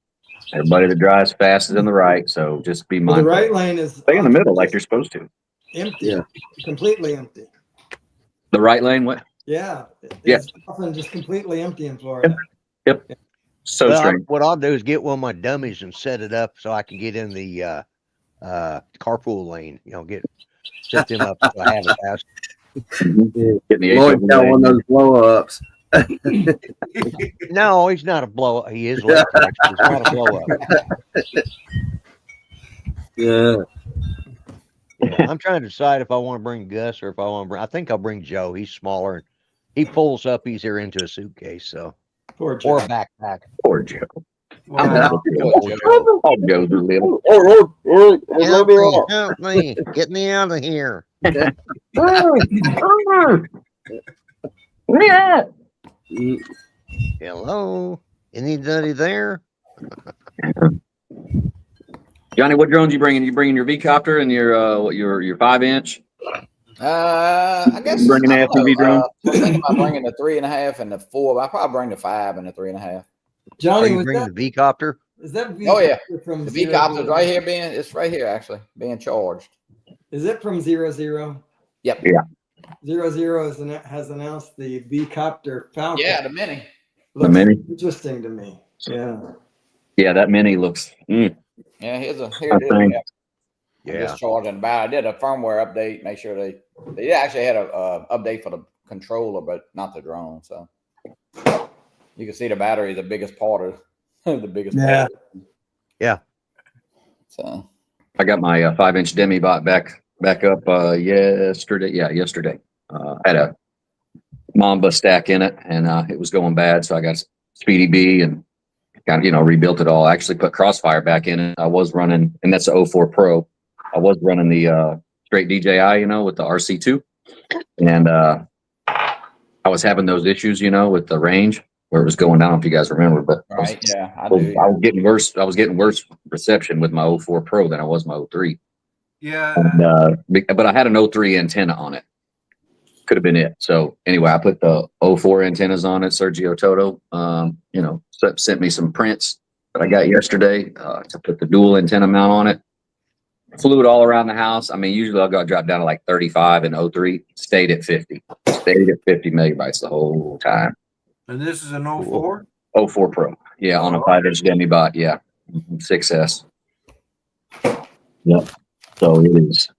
Everybody that drives fast is in the right. So just be Well, the mindful. right lane is Stay in the middle like you're supposed to. empty. Yeah. Completely empty. The right lane, what? Yeah. Yeah. It's often just completely empty in Florida. Yep. So Well, strange. what I'll do is get one of my dummies and set it up so I can get in the carpool lane. Set them up so I have it fast. Getting the Lloyd HOV got lane. one of those blow ups. No, he's not a blow up. He is latex. He's not a blow up. Yeah. Yeah, I'm trying to decide if I want to bring Gus or if I want to bring. I think I'll bring Joe. He's smaller. He pulls up easier into a suitcase, so Poor or Joe. a backpack. Poor Joe. I'm Wow. All Joe's are little. Help me! Help me! Get me out of here! Yeah. Mm, Hello? Anybody there? Johnny, what drones you bringing? You bringing your V-copter and your 5-inch? I guess You bringing I an don't FPV know. drone? I was thinking about bringing the 3.5 and the 4. I'll probably bring the 5 and the 3.5. Are Johnny, you was bringing that, the V-copter? is that Oh, yeah. from The 0, V-copter's 0? right here it's right here actually being charged. Is it from 0, Yep. Yeah. 0 has announced the V-copter Falcon. Yeah, the Mini. Looks Mini? interesting to me. Yeah. Yeah, that Mini looks. Yeah, here it is. think- Yeah. Yeah. Just charging about. I did a firmware update, make sure they actually had a update for the controller, but not the drone. So you can see the battery is the biggest part of the biggest Yeah. part. Yeah. So I got my 5-inch demi bot back up yesterday. Yeah, yesterday. Had a Mamba stack in it, and it was going bad, so I got Speedy B and kind of rebuilt it all. I actually put Crossfire back in it. I was running, and that's the 04 Pro. I was running the straight DJI, with the RC2, and I was having those issues, with the range where it was going down. If you guys remember, but right, yeah, I I do. was getting worse. I was getting worse reception with my 04 Pro than I was my 03. Yeah. And, but I had an 03 antenna on it. Could have been it. So anyway, I put the 04 antennas on it. Sergio Toto, sent me some prints that I got yesterday to put the dual antenna mount on it. Flew it all around the house. I mean, usually I'll drop down to like 35 and 03. Stayed at 50. Stayed at 50 megabytes the whole time. And this is an 04? 04 Pro. Yeah, on a 5-inch demi bot. Yeah, 6S. Yep. So it is.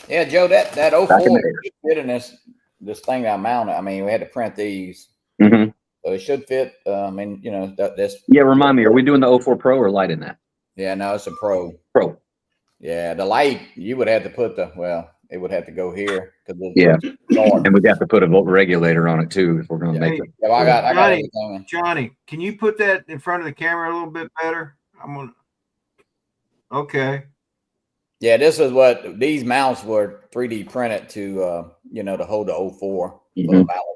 Yeah, Joe, that Back in 04 the should fit in this thing that I mounted. I mean, we had to print these, Mm-hmm. so it should fit. This. Yeah, remind me, are we doing the 04 Pro or light in that? Yeah, no, it's a Pro. Pro. Yeah, the light you would have to put it would have to go here because Yeah. And we got to put a volt regulator on it too if we're going to make it. Yeah, I got Johnny, everything. Johnny, can you put that in front of the camera a little bit better? Okay. Yeah, this is what these mounts were 3D printed to to hold the 04 for the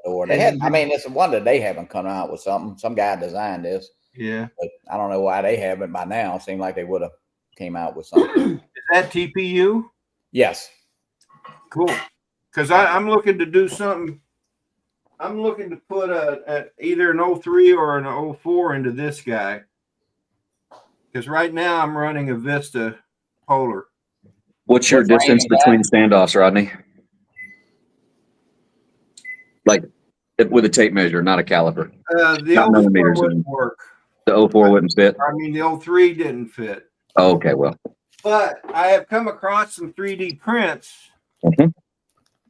Valador. They had, I mean, it's a wonder they haven't come out with something. Some guy designed this. Yeah. But I don't know why they haven't by now. It seemed like they would have came out with something. Is that TPU? Yes. Cool. Because I'm looking to do something. I'm looking to put either an 03 or an 04 into this guy. Because right now I'm running a Vista Polar. What's your distance between standoffs, Rodney? Like with a tape measure, not a caliper. The Not 04 millimeters, wouldn't work. The 04 wouldn't fit. I mean, the 03 didn't fit. Oh, okay, well. But I have come across some 3D prints.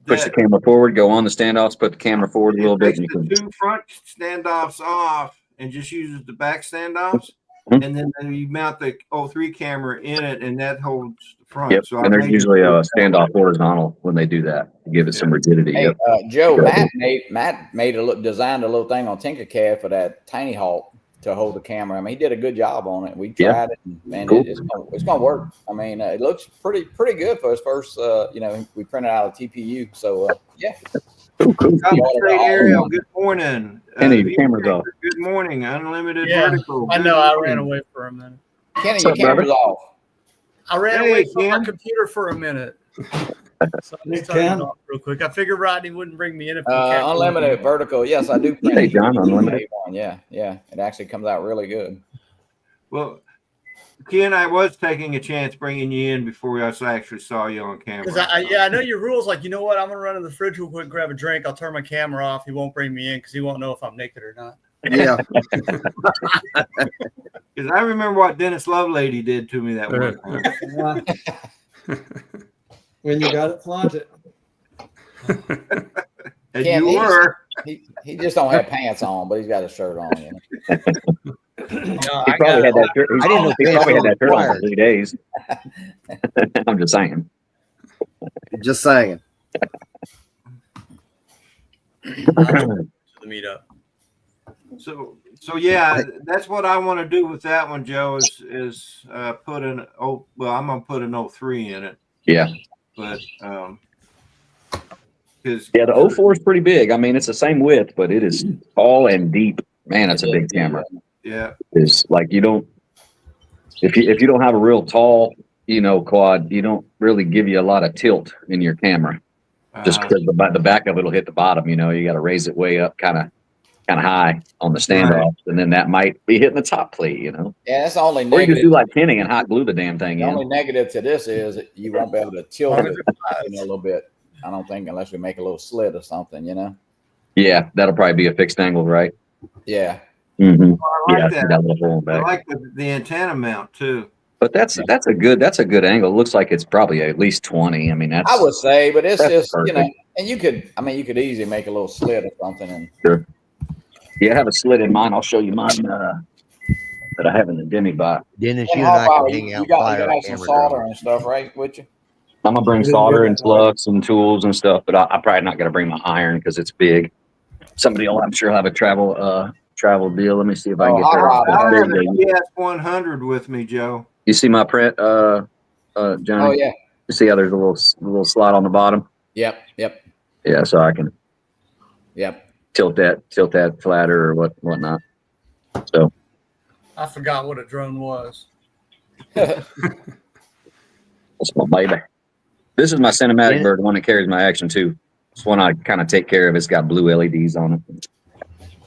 Push the camera forward, go on the standoffs, put the camera forward a little bit. Takes the two front standoffs off and just uses the back standoffs. Mhm. And then you mount the 03 camera in it, and that holds the front. Yep. So And there's usually a standoff horizontal when they do that to give it some rigidity. Hey, Yep. Joe, Good Matt designed a little thing on Tinkercad for that Tiny Hawk to hold the camera. I mean, he did a good job on it. We tried it, and man, Cool. it's gonna work. I mean, it looks pretty good for his first. We printed out a TPU, so yeah. Cool. Straight Ariel, good morning. Kenny, the camera's off. Good morning. Unlimited Yeah, vertical. I Good know. I morning. ran away for a minute. Kenny, What's your up, brother? camera's off. I ran Hey, away from my Ken. computer for a minute. So I just Ken. turned it off real quick. I figured Rodney wouldn't bring me in if we can't. Unlimited vertical. Yes, I do. Hey, John, unlimited. Yeah. It actually comes out really good. Well, Ken, I was taking a chance bringing you in before I actually saw you on camera. Because I know your rules. Like, you know what? I'm gonna run in the fridge real quick, grab a drink. I'll turn my camera off. He won't bring me in because he won't know if I'm naked or not. Yeah. Because I remember what Dennis Lovelady did to me that one time. When you got it, flaunt it. And Ken, you were. He just don't have pants on, but he's got a shirt on. You know? He probably had that shirt. I didn't know He probably had that shirt on for required. 3 days. I'm just saying. Just saying. The meetup. So yeah, that's what I want to do with that one, Joe. Is put an I'm gonna put an 03 in it, Yeah. but because Yeah, the 04 is pretty big. I mean, it's the same width, but it is tall and deep. Man, that's a big camera. yeah, It's like you don't if you don't have a real tall, quad, you don't really give you a lot of tilt in your camera. Just because the back of it will hit the bottom. You got to raise it way up, kind of high on the standoff, and then that might be hitting the top plate. Yeah, that's the only Or you negative. just do like pinning and hot glue the damn thing The in. only negative to this is you won't be able to tilt it a little bit. I don't think unless we make a little slit or something. Yeah, that'll probably be a fixed angle, right? Yeah. Mm-hmm. I Yeah, like see that. that little hole in the I back. like the antenna mount too. But that's a good angle. It looks like it's probably at least 20. I mean, that's I would say, but it's that's just perfect. and you could easily make a little slit or something. And Sure. Yeah, I have a slit in mine. I'll show you mine that I have in the Demi bot. Dennis, and you and I how can you hang out. got fly our some camera solder drone. and stuff, right? With you? I'm gonna bring Didn't solder hear and that part. flux and tools and stuff, but I'm probably not gonna bring my iron because it's big. Somebody will, I'm sure, have a travel deal. Let me see if I can get hot that. rod. I have There a you go. GS 100 with me, Joe. You see my print, Johnny? Oh yeah. You see how there's a little slot on the bottom? Yep. Yeah, so I can Yep. tilt that flatter or whatnot. So I forgot what a drone was. that's my baby. This is my cinematic Yeah. bird, the one that carries my action too. It's one I kind of take care of. It's got blue LEDs on it.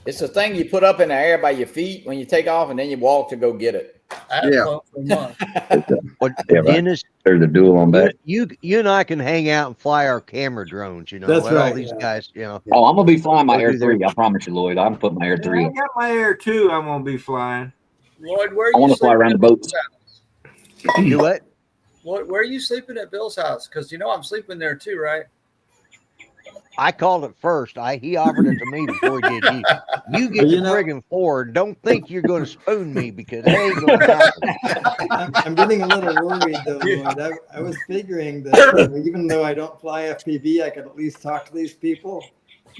It's the thing you put up in the air by your feet when you take off, and then you walk to go get it. I had Yeah. fun for a month. What, Yeah, right. Dennis, There's a dual on back. you and I can hang out and fly our camera drones. That's All right, these yeah. guys. Oh, I'm gonna be flying my Go Air do their- 3. I promise you, Lloyd. I'm putting my Air 3 Yeah, I up. got my Air 2. I'm gonna be flying. Lloyd, where are I you want to fly sleeping around the at boats. Bill's house? Do what? Lloyd, where are you sleeping at Bill's house? Because I'm sleeping there too, right? I called it first. He offered it to me before he did you. You get Well, the you know- friggin' floor. Don't think you're going to spoon me because it ain't going to happen. I'm getting a little worried though, Lloyd. I was figuring that even though I don't fly FPV, I could at least talk to these people.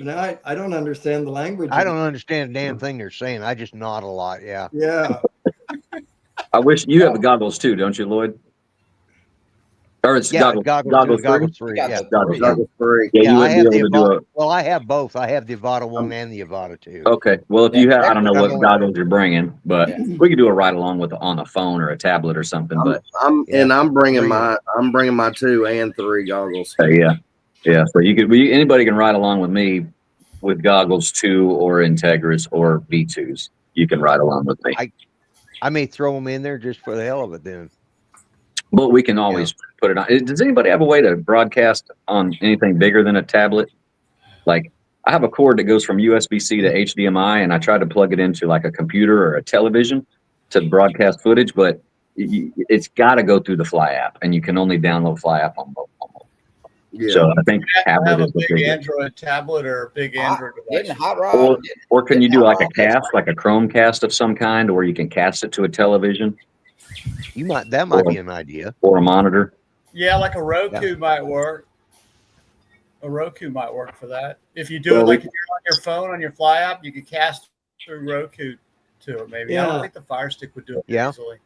But I don't understand the language. I don't understand a damn thing they're saying. I just nod a lot. Yeah. Yeah. I wish you have the goggles too, don't you, Lloyd? Or it's Yeah. goggles Goggles three? 3. got Yeah. the Goggles three. three. Free. Yeah, Yeah, you I wouldn't have be the able to do Avata. it. Well, I have both. I have the Avata 1 and the Avata 2. Okay. Well, if you have, I don't know what Yeah. goggles you're bringing, but Yeah. we could do a ride along on a phone or a tablet or something. But I'm bringing Bring my 2 and 3 goggles. yeah. So anybody can ride along with me with goggles 2 or Integras or V2s. You can ride along with me. I may throw them in there just for the hell of it then. But we can always put it on. Does anybody have a way to broadcast on anything bigger than a tablet? Like, I have a cord that goes from USB-C to HDMI, and I tried to plug it into like a computer or a television to broadcast footage, but it's got to go through the Fly app, and you can only download Fly app on both. Yeah. So I think You have to have tablet a is the big bigger. Android tablet or a big Android Getting device. hot rod. Or can you do like a Yeah. cast, like a Chromecast of some kind, or you can cast it to a television That might be an idea. or a monitor? Yeah, like a Roku might work. A Roku might work for that. If you do Well, it like if you're on your phone on your Fly app, you could cast through Roku to it. Maybe I Yeah. don't think the Fire Stick would do it Yeah. easily.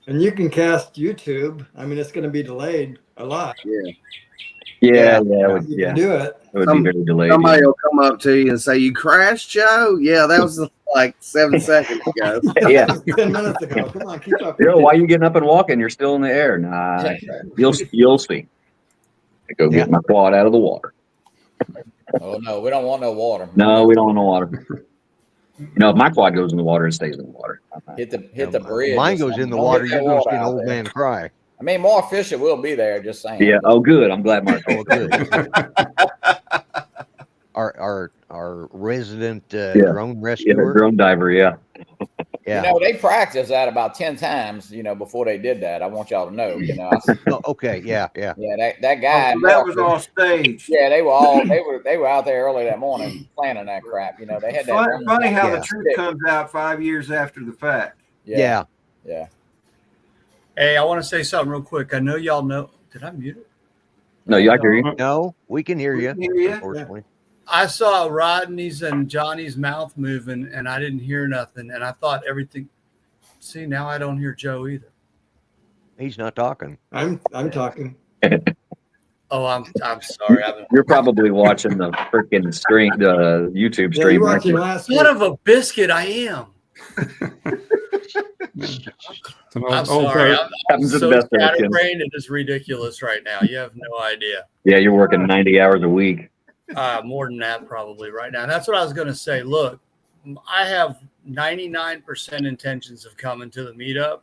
And you can cast YouTube. I mean, it's going to be delayed a lot. Yeah. Yeah, You can do it. It would be very delayed. Somebody will come up to you and say, "You crashed, Joe?" Yeah, that was like 7 seconds ago. Yeah. 10 minutes ago. Come on, keep up. Why are you getting up and walking? You're still in the air. Nah, you'll see. I go get my quad out of the water. Oh no, we don't want no water. No, we don't want no water. If my quad goes in the water, it stays in the water. Hit the bridge. Mine goes in the water. You're going to see an old man cry. I mean, more fishing will be there. Just saying. Yeah. Oh, good. I'm glad Mark. Oh, good. Our resident drone rescuer, drone diver. Yeah. Yeah. They practiced that about 10 times. Before they did that. I want y'all to know. Okay. Yeah. Yeah. That guy. So that was on stage. Yeah, they were out there early that morning planning that crap. They had that. Funny how the truth comes out 5 years after the fact. Yeah. Hey, I want to say something real quick. I know y'all know. Did I mute it? No, I can hear you. No, we can hear you. Unfortunately. I saw Rodney's and Johnny's mouth moving, and I didn't hear nothing. And I thought everything. See, now I don't hear Joe either. He's not talking. I'm talking. Oh, I'm sorry. You're probably watching the freaking stream, the YouTube stream. Son of a biscuit, I am. I'm sorry. I'm so scatterbrained. It is ridiculous right now. You have no idea. Yeah, you're working 90 hours a week. More than that probably right now. And that's what I was going to say. Look, I have 99% intentions of coming to the meetup.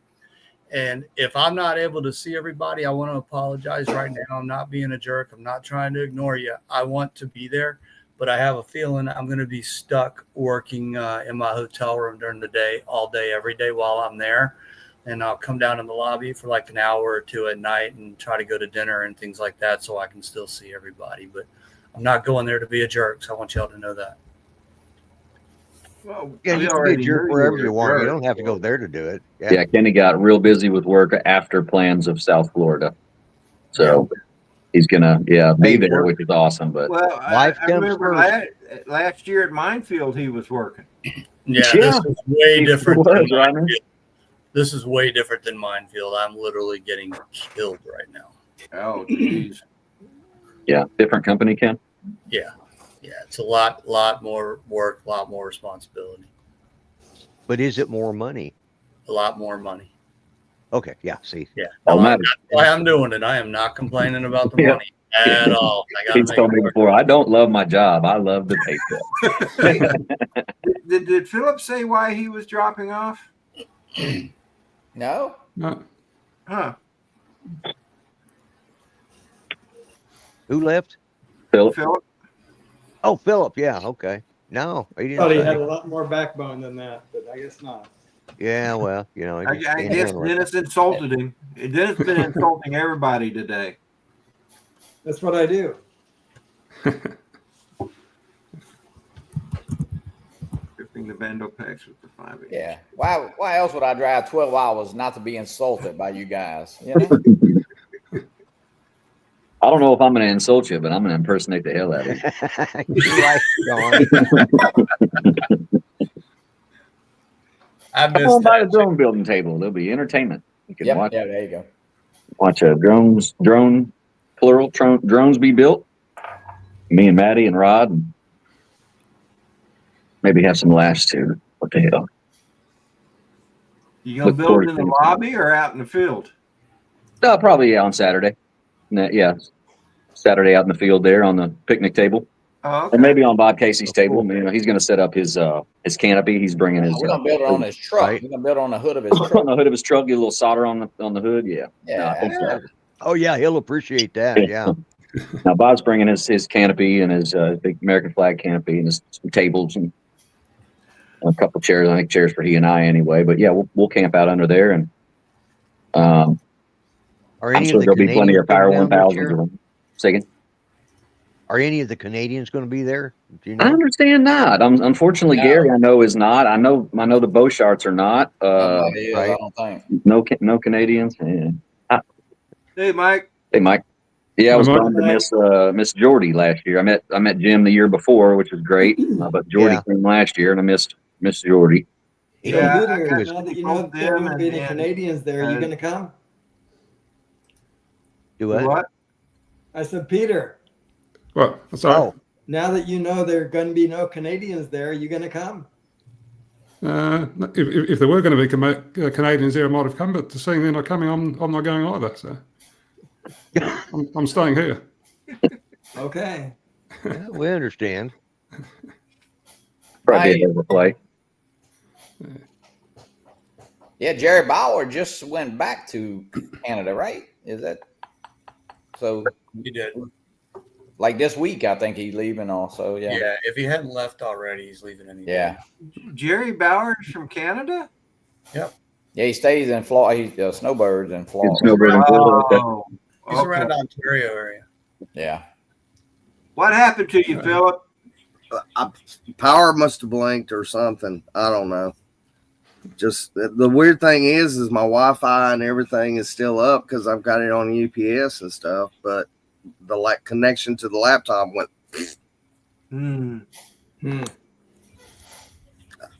And if I'm not able to see everybody, I want to apologize right now. I'm not being a jerk. I'm not trying to ignore you. I want to be there, but I have a feeling I'm going to be stuck working in my hotel room during the day, all day, every day while I'm there. And I'll come down in the lobby for like an hour or two at night and try to go to dinner and things like that so I can still see everybody. But I'm not going there to be a jerk, so I want y'all to know that. Well, yeah, you can be a jerk wherever you want. You don't have to go there to do it. Yeah, Kenny got real busy with work after plans of South Florida. So he's going to, be there, which is awesome. But I remember last year at Minefield, he was working. This is way different. This is way different than Minefield. I'm literally getting killed right now. Oh, geez. Yeah, different company, Ken? Yeah. Yeah, it's a lot more work, a lot more responsibility. But is it more money? A lot more money. Okay, yeah, see. Yeah. That's why I'm doing it. I am not complaining about the money at all. He's told me before, I don't love my job. I love the paycheck. Did Philip say why he was dropping off? No. Huh. Who left? Philip. Oh, Philip. Yeah. Okay. No, he didn't. Thought he had a lot more backbone than that, but I guess not. Yeah. Well, I guess Dennis insulted him. Dennis has been insulting everybody today. That's what I do. Drifting the Bando packs with the 5 inch. Yeah. Why else would I drive 12 hours not to be insulted by you guys? I don't know if I'm going to insult you, but I'm going to impersonate the hell out of you. I'm going to buy a drone building table. There'll be entertainment. You can watch. Yeah, there you go. Watch drones be built. Me and Maddie and Rod, and maybe have some laughs too. What the hell? You gonna build it in the lobby or out in the field? Probably on Saturday. Yeah, Saturday out in the field there on the picnic table. Oh, okay. And maybe on Bob Casey's table. He's going to set up his canopy. He's bringing his. We're going to build it on his truck. Right? We're going to build it on the hood of his truck. On the hood of his truck, get a little solder on the hood. Yeah. Yeah. I think so. Oh yeah, he'll appreciate that. Yeah. Now Bob's bringing his canopy and his big American flag canopy and some tables and a couple chairs. I think chairs for he and I anyway. But yeah, we'll camp out under there and. I'm sure there'll be plenty of Power 1000s. Second. Are any of the Canadians going to be there? Do you know? I understand not. Unfortunately, no. Gary, I know is not. I know the Beaucharts are not. Right? I don't think. No Canadians. Yeah. Hey, Mike. Yeah, I was bummed to miss Jordy last year. I met Jim the year before, which was great. But Jordy came last year, and I missed Jordy. Yeah, now that you know there won't be any Canadians there, are you going to come? Do what? I said, Peter, Well, sorry. Oh, now that you know there are going to be no Canadians there, are you going to come? If there were going to be Canadians there, I might have come. But seeing they're not coming, I'm not going either. So I'm staying here. Okay. yeah, we understand. Probably be an overplay. Yeah, Jerry Bauer just went back to Canada, right? Is that so? He did. Like this week, I think he's leaving also. Yeah. Yeah. If he hadn't left already, he's leaving any day. Yeah. Jerry Bowers from Canada? Yeah, he stays in Florida. He's snowbirds in Florida. Snowbird in Florida. Oh, He's okay. around Ontario area. Yeah. What happened to you, Philip? Power must have blinked or something. I don't know. Just the weird thing is my Wi-Fi and everything is still up because I've got it on UPS and stuff, but the connection to the laptop went.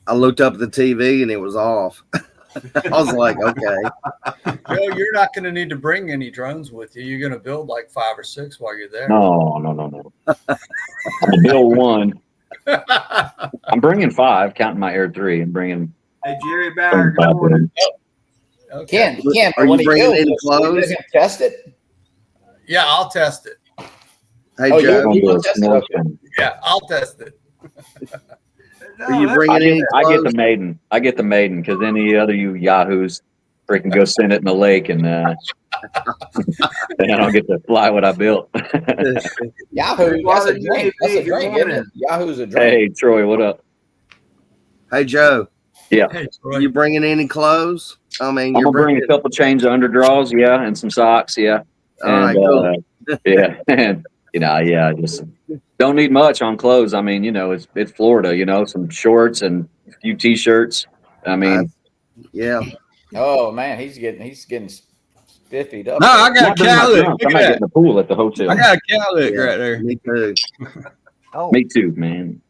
I looked up at the TV and it was off. I was like, okay. Joe, you're not going to need to bring any drones with you. You're going to build like 5 or 6 while you're there. No. I'm build one. I'm bringing 5, counting my Air 3. I'm bringing. Hey, Jerry Bauer, good 5 morning. Ken, Are you bringing any clothes? clothes? Test it. Yeah, I'll test it. Hey, Oh, Joe, you will test it, okay. Yeah, I'll test it. are you bringing any I get clothes? the maiden because any other you yahoos freaking go send it in the lake and then I don't get to fly what I built. Yahoo, that's a drink. That's a drink, isn't it? Yahoo's a drink. Hey Troy, what up? Hey, Joe, Yeah, Hey, are you bringing any clothes? I mean, I'm you're gonna bring a couple change of underdraws, yeah, and some socks, yeah. All right, And cool. yeah, and just don't need much on clothes. I mean, it's Florida, some shorts and a few t-shirts. I mean, Yeah. Oh man, he's getting spiffied up. No, I got a cow lick. I Look might at get that. in the pool at the hotel. I got a cow lick Yeah. right there. Me too. Oh, Me too, man.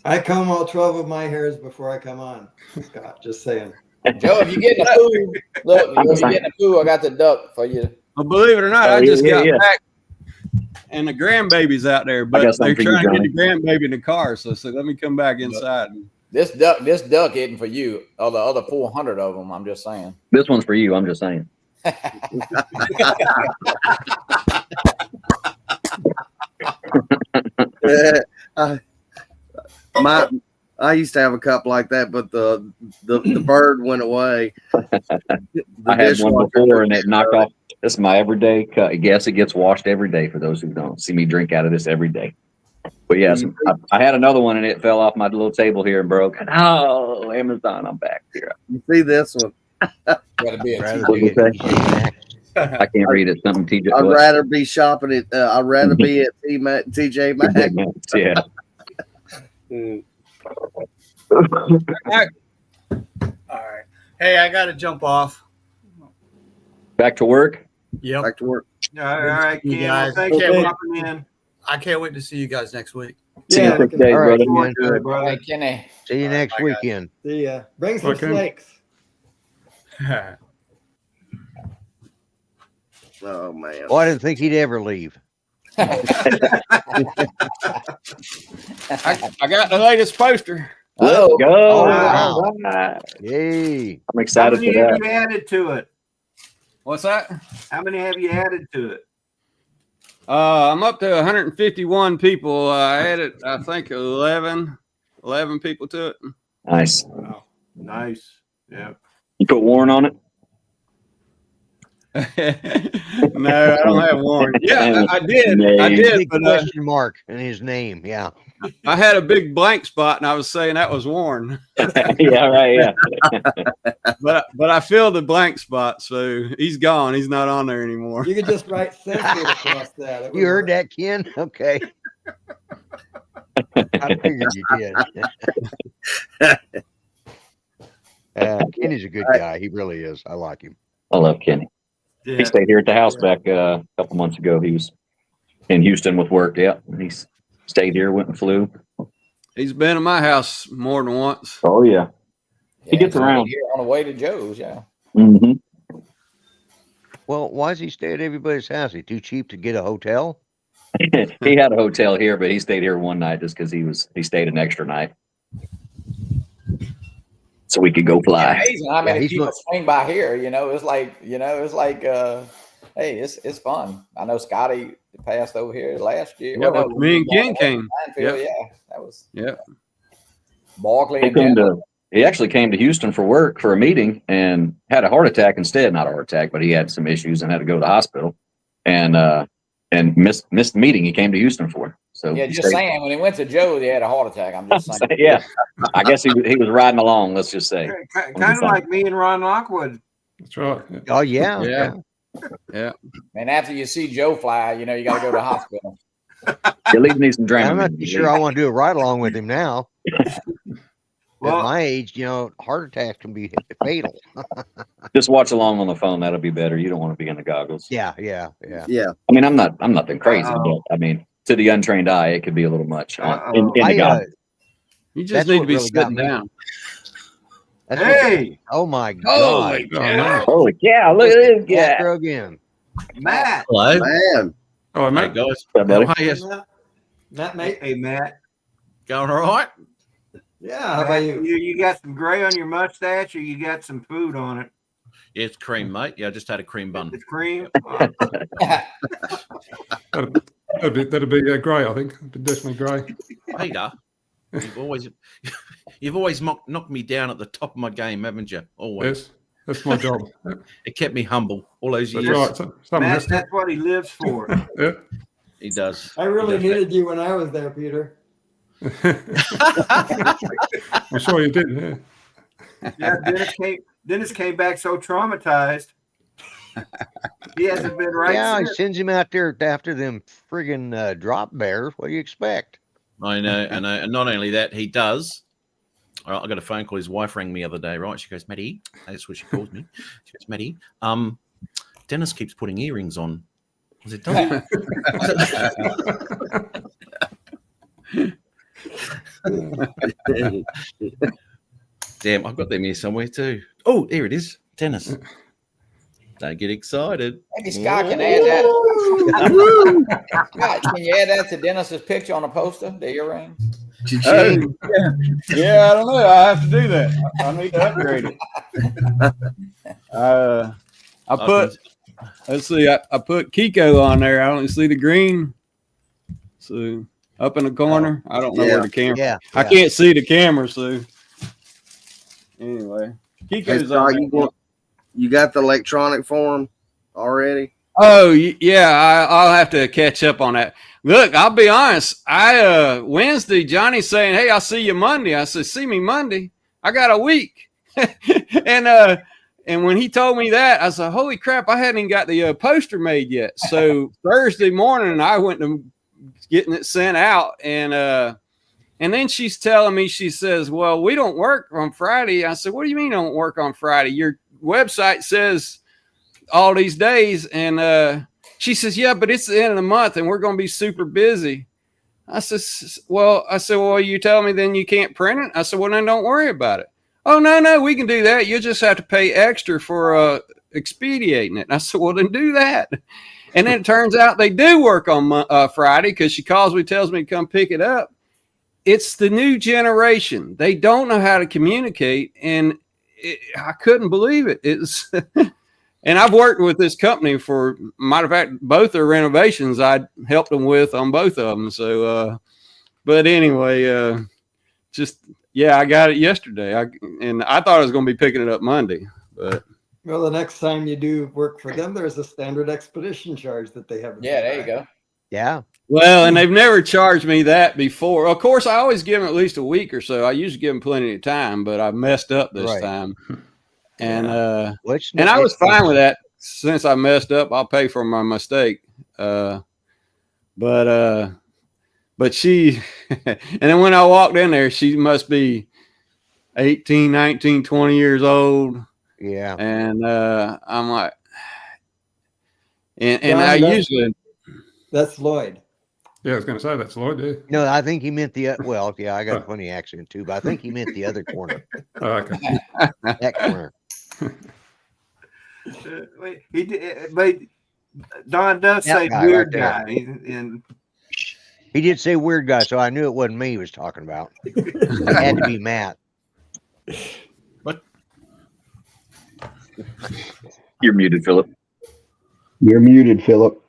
I comb all 12 of my hairs before I come on, Scott. Just saying. Joe, if you get in the pool, look, if you get in the pool, I got the duck for you. Well, believe it or not, Oh, I just got yeah. back, and the grandbaby's out there, got but they're something for you, trying to get Johnny. the grandbaby in the car. So let me come back inside. This duck isn't for you. Or the other 400 of them. I'm just saying. This one's for you. I'm just saying. I used to have a cup like that, but the bird went away. I had one before and it knocked off. This is my everyday cup. I guess it gets washed every day for those who don't see me drink out of this every day. But yes, I had another one and it fell off my little table here and broke. Oh, Amazon, I'm back here. You see this one? Gotta be a rather What be you say? at TJ Maxx. I can't read it. Something TJ. I'd what? rather be shopping at. I'd rather be at TJ Maxx. Yeah. All right. Hey, I got to jump off. Back to work. Yep. Back to work. All right, You Ken. guys. Thank you Okay. for coming in. I can't wait to see you guys next week. See you Yeah. in 6 days, All right, brother. Ken. Hey, brother. Hey, Kenny. See you next bye, guys. weekend. See ya. Bring some Okay. snakes. Oh man. Well, I didn't think he'd ever leave. I got the latest poster. Let's Oh, go. Oh, wow. All right. Yay. I'm How excited many for have that. you added to it? What's that? How many have you added to it? I'm up to 151 people. I added, I think, 11 people to it. Nice. Wow. Nice. Yeah. You put Warren on it? No, I don't have Warren. Yeah, I did. I did, Big but question mark in his name. Yeah. I had a big blank spot, and I was saying that was Warren. Yeah, right. Yeah. But I filled the blank spot, so he's gone. He's not on there anymore. You could just write censored across that. It would You heard work. that, Ken? Okay. I figured you did. Kenny's a good guy. He really is. I like him. I love Kenny. Yeah. He stayed here at the house back a couple months ago. He was in Houston with work. Yeah. And he stayed here, went and flew. He's been in my house more than once. Oh, yeah. He gets he's around. here on the way to Joe's. Yeah. Mm-hmm. Well, why does he stay at everybody's house? He too cheap to get a hotel? He had a hotel here, but he stayed here one night just because he stayed an extra night, so we could go fly. Amazing. I mean, Yeah, if he's people look- swing by here, it's like, hey, it's fun. I know Scotty passed over here last year. Yeah, Well, no, me and Ken came. Minefield, yeah, that was Barkley He and came Denver. he actually came to Houston for work for a meeting and had a heart attack instead. Not a heart attack, but he had some issues and had to go to the hospital and missed the meeting he came to Houston for. So Yeah, he just stayed. saying, when he went to Joe, he had a heart attack. I'm just saying. Yeah, I guess he was riding along. Let's just say, Kind of like me and Ron Lockwood. That's right. Yeah. Oh, yeah. Yeah. Yeah. Yeah. And after you see Joe fly, you got to go to the hospital. you at least need some I'm not Dramamine. sure I want to do a ride along with him now. Well- At my age, heart attack can be fatal. Just watch along on the phone. That'll be better. You don't want to be in the goggles. Yeah. Yeah. I mean, I'm nothing crazy, Uh-oh. but I mean, to the untrained eye, it could be a little much in Uh-oh. the goggles. You just That's need what to be really got sitting me. down. That's what- Hey, oh my Holy God. Oh, no. Holy cow! Look at this guy. Astro again. Matt. Hello. Man. Oh, Hey, mate. guys. What's up, buddy? How are you? Matt, mate. Hey, Matt. Going all right? Yeah, how about you? You got some gray on your mustache, or you got some food on it? Yeah, it's cream, mate. Yeah, I just had a cream bun. It's cream. Oh, That'd be great, I think. It'd be definitely great. Peter, you've always knocked me down at the top of my game, haven't you? Always. Yes, that's my job. It kept me humble all those That's years. right. Someone Matt, has to. that's what he lives for. Yeah. He does. I really He does needed you when I was there, Peter. I'm sure you did. Yeah. Yeah, Dennis came back so traumatized. He hasn't been right Yeah, he since. sends him out there after them friggin' drop bears. What do you expect? I know, and not only that, he does. I got a phone call. His wife rang me the other day, right? She goes, Matty, that's what she calls me. She goes, Matty, Dennis keeps putting earrings on. I said, does he? Damn, I've got them here somewhere too. Oh, here it is. Dennis. Don't get excited. Maybe Scott can add that. Scott, can you add that to Dennis's picture on the poster, the earrings? Yeah, I don't know. I have to do that. I need to upgrade it. I put, let's see, I put Kiko on there. I don't see the green. So up in the corner, I don't know where the camera. Yeah. I can't see the camera, so anyway, Hey, Kiko's Scott, on. you got the electronic form already? Oh yeah, I'll have to catch up on that. Look, I'll be honest. Wednesday, Johnny's saying, "Hey, I'll see you Monday." I said, "See me Monday." I got a week, and when he told me that, I said, "Holy crap! I hadn't even got the poster made yet." So Thursday morning, I went to getting it sent out, and then she's telling me, she says, "Well, we don't work on Friday." I said, "What do you mean don't work on Friday? Your website says all these days." And she says, "Yeah, but it's the end of the month and we're going to be super busy." I said, well, you tell me then you can't print it? I said, well, then don't worry about it. Oh, no, we can do that. You'll just have to pay extra for expediting it. And I said, well, then do that. And then it turns out they do work on Friday, because she calls me, tells me to come pick it up. It's the new generation. They don't know how to communicate. And I couldn't believe it. It's and I've worked with this company for, matter of fact, both their renovations I helped them with on both of them. So, but anyway, I got it yesterday. I thought I was going to be picking it up Monday, but Well, the next time you do work for them, there's a standard expedition charge that they have. Yeah, there you go. Yeah. well, and they've never charged me that before. Of course, I always give them at least a week or so. I usually give them plenty of time, but I messed up this Right. time. And I I was fine with that. Since I messed up, I'll pay for my mistake. But she, and then when I walked in there, she must be 18, 19, 20 years old. Yeah. And I'm like, and John, I that's- usually, That's Lloyd. Yeah, I was going to say that's Lloyd. Yeah. No, I think he meant I got a funny accent too, but I think he meant the other corner. Oh, okay. That corner. He did, but Don does That say guy weird right there. guy, and He did say weird guy, so I knew it wasn't me he was talking about. It had to be Matt. You're muted, Philip. You're muted, Philip.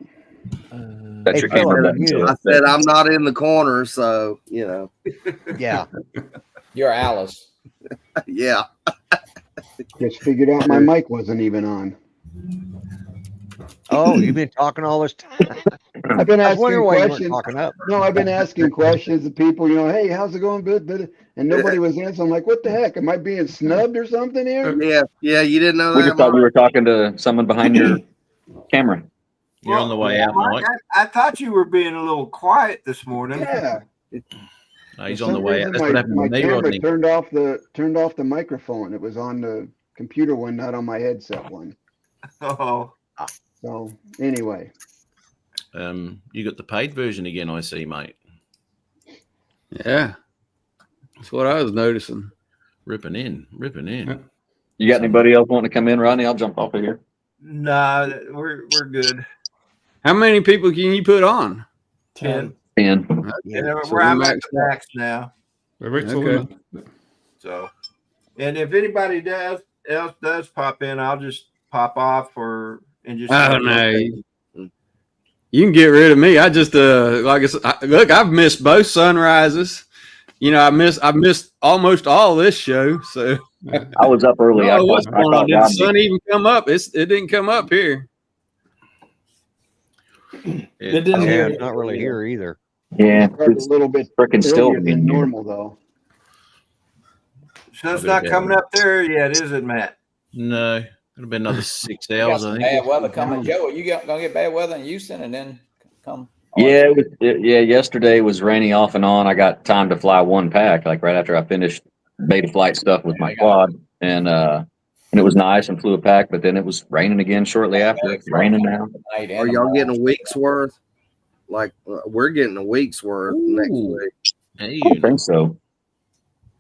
That's Hey, your Philip, camera you're button. muted. I said I'm not in the corner, so you know. Yeah. You're Alice. Yeah. Just figured out my mic wasn't even on. Oh, you've been talking all this time. I've been I was asking wondering why you weren't questions. talking up. No, I've been asking questions to people, hey, how's it going? Good. And nobody was answering. I'm like, what the heck? Am I being snubbed or something here? Yeah. You didn't know We that, just thought you were talking to someone behind your camera. You're on the way out, Mike. I thought you were being a little quiet this morning. Yeah. He's For on the some way out. reason, That's what happened my with me, camera Rodney. turned off the microphone. It was on the computer one, not on my headset one. Oh. So anyway. You got the paid version again, I see, mate. Yeah. That's what I was noticing. Ripping in. Yeah. You got anybody else wanting to come in, Rodney? I'll jump off of here. Nah, we're good. How many people can you put on? 10. 10. Yeah, so I'm we at maxed the max now. Okay. So, and if anybody else does pop in, I'll just pop off and just. Oh no, you can get rid of me. I just like I said, look, I've missed both sunrises. I missed almost all this show. So I was up early. I don't know what's I going on. caught Did the Rodney. sun even come up? It didn't come up here. It didn't Yeah, hear it's not really here either. Yeah, Started it's a little bit freaking still earlier than being here. normal, though. Sun's not coming up there yet, is it, Matt? No, it'll be another 6 We got hours, some I bad think. weather coming. Joe, are you gonna get bad weather in Houston and then come? Yeah, yesterday was raining off and on. I got time to fly one pack, like right after I finished beta flight stuff with my quad. And it was nice and flew a pack, but then it was raining again shortly after. It's raining now. Are y'all getting a week's worth? Like we're getting a week's worth next week. Hey, I don't think so.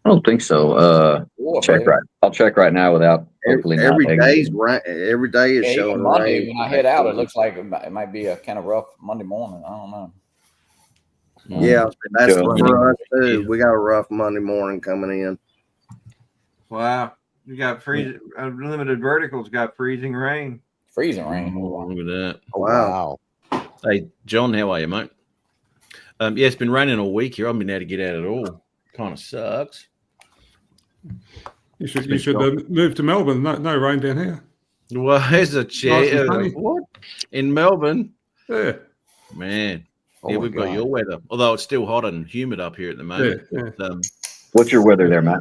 I don't think so. I'll check right now without hopefully not. Every day's every day is Yeah, showing even Monday rain. when I head out, it looks like it might be a kind of rough Monday morning. I don't know. Yeah, that's Sure. for us too. We got a rough Monday morning coming in. Wow, you got unlimited verticals. Got freezing rain. Freezing rain. look at that. Oh, wow. Hey, John, how are you, mate? Yeah, it's been raining all week here. I haven't been able to get out at all. Kind of sucks. You should move to Melbourne. No rain down here. Well, there's a Nice chair. and sunny. What? In Melbourne? Yeah. Man. Oh Yeah, my we've got God. your weather. Although it's still hot and humid up here at the moment. Yeah, But, What's your weather there, Matt?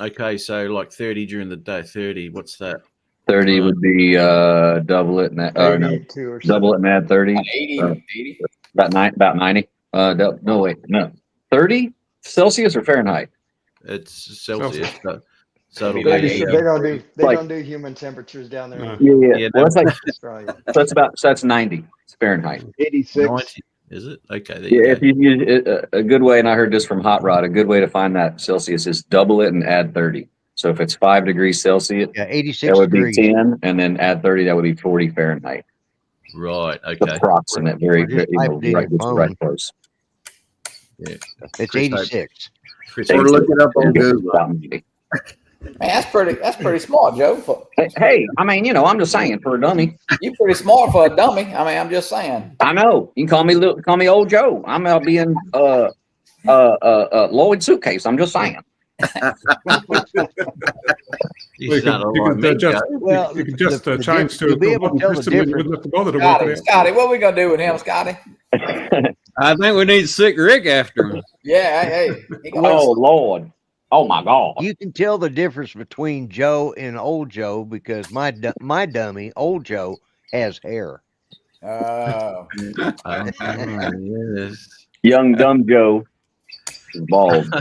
okay, so like 30 during the day. 30. What's that? 30 would be double it and no, 82 or double it and add 30. 80, 80. About 90. No, wait, no. 30 Celsius or Fahrenheit? It's Celsius. So it'll They be, don't do human temperatures down there. Yeah. Well, that's like Australia. that's 90 Fahrenheit. 86. 90. Is it? Okay. There Yeah, you if go. you use a good way, and I heard this from Hot Rod, a good way to find that Celsius is double it and add 30. So if it's 5 degrees Celsius, Yeah, 86 that would degrees. be 10, and then add 30, that would be 40 Fahrenheit. Right. Okay. Approximate, very, Just very, typed in your phone. right close. Yeah. It's Chris, 86. Chris, Or look it up on Google. Man, that's pretty smart, Joe. Hey, I mean, I'm just saying for a dummy. You're pretty smart for a dummy. I mean, I'm just saying. I know. You can call me old Joe. I'm being Lloyd Suitcase. I'm just saying. You sound a lot like me, Joe. Well, you could just the change to you'll be able to tell the system and you difference. wouldn't have to bother to work it out. Scotty, what are we gonna do with him, Scotty? I think we need to sick Rick after him. Yeah, hey. Oh Lord. Oh my God. You can tell the difference between Joe and old Joe because my dummy, old Joe, has hair. Oh. Yes. Young dumb Joe is bald.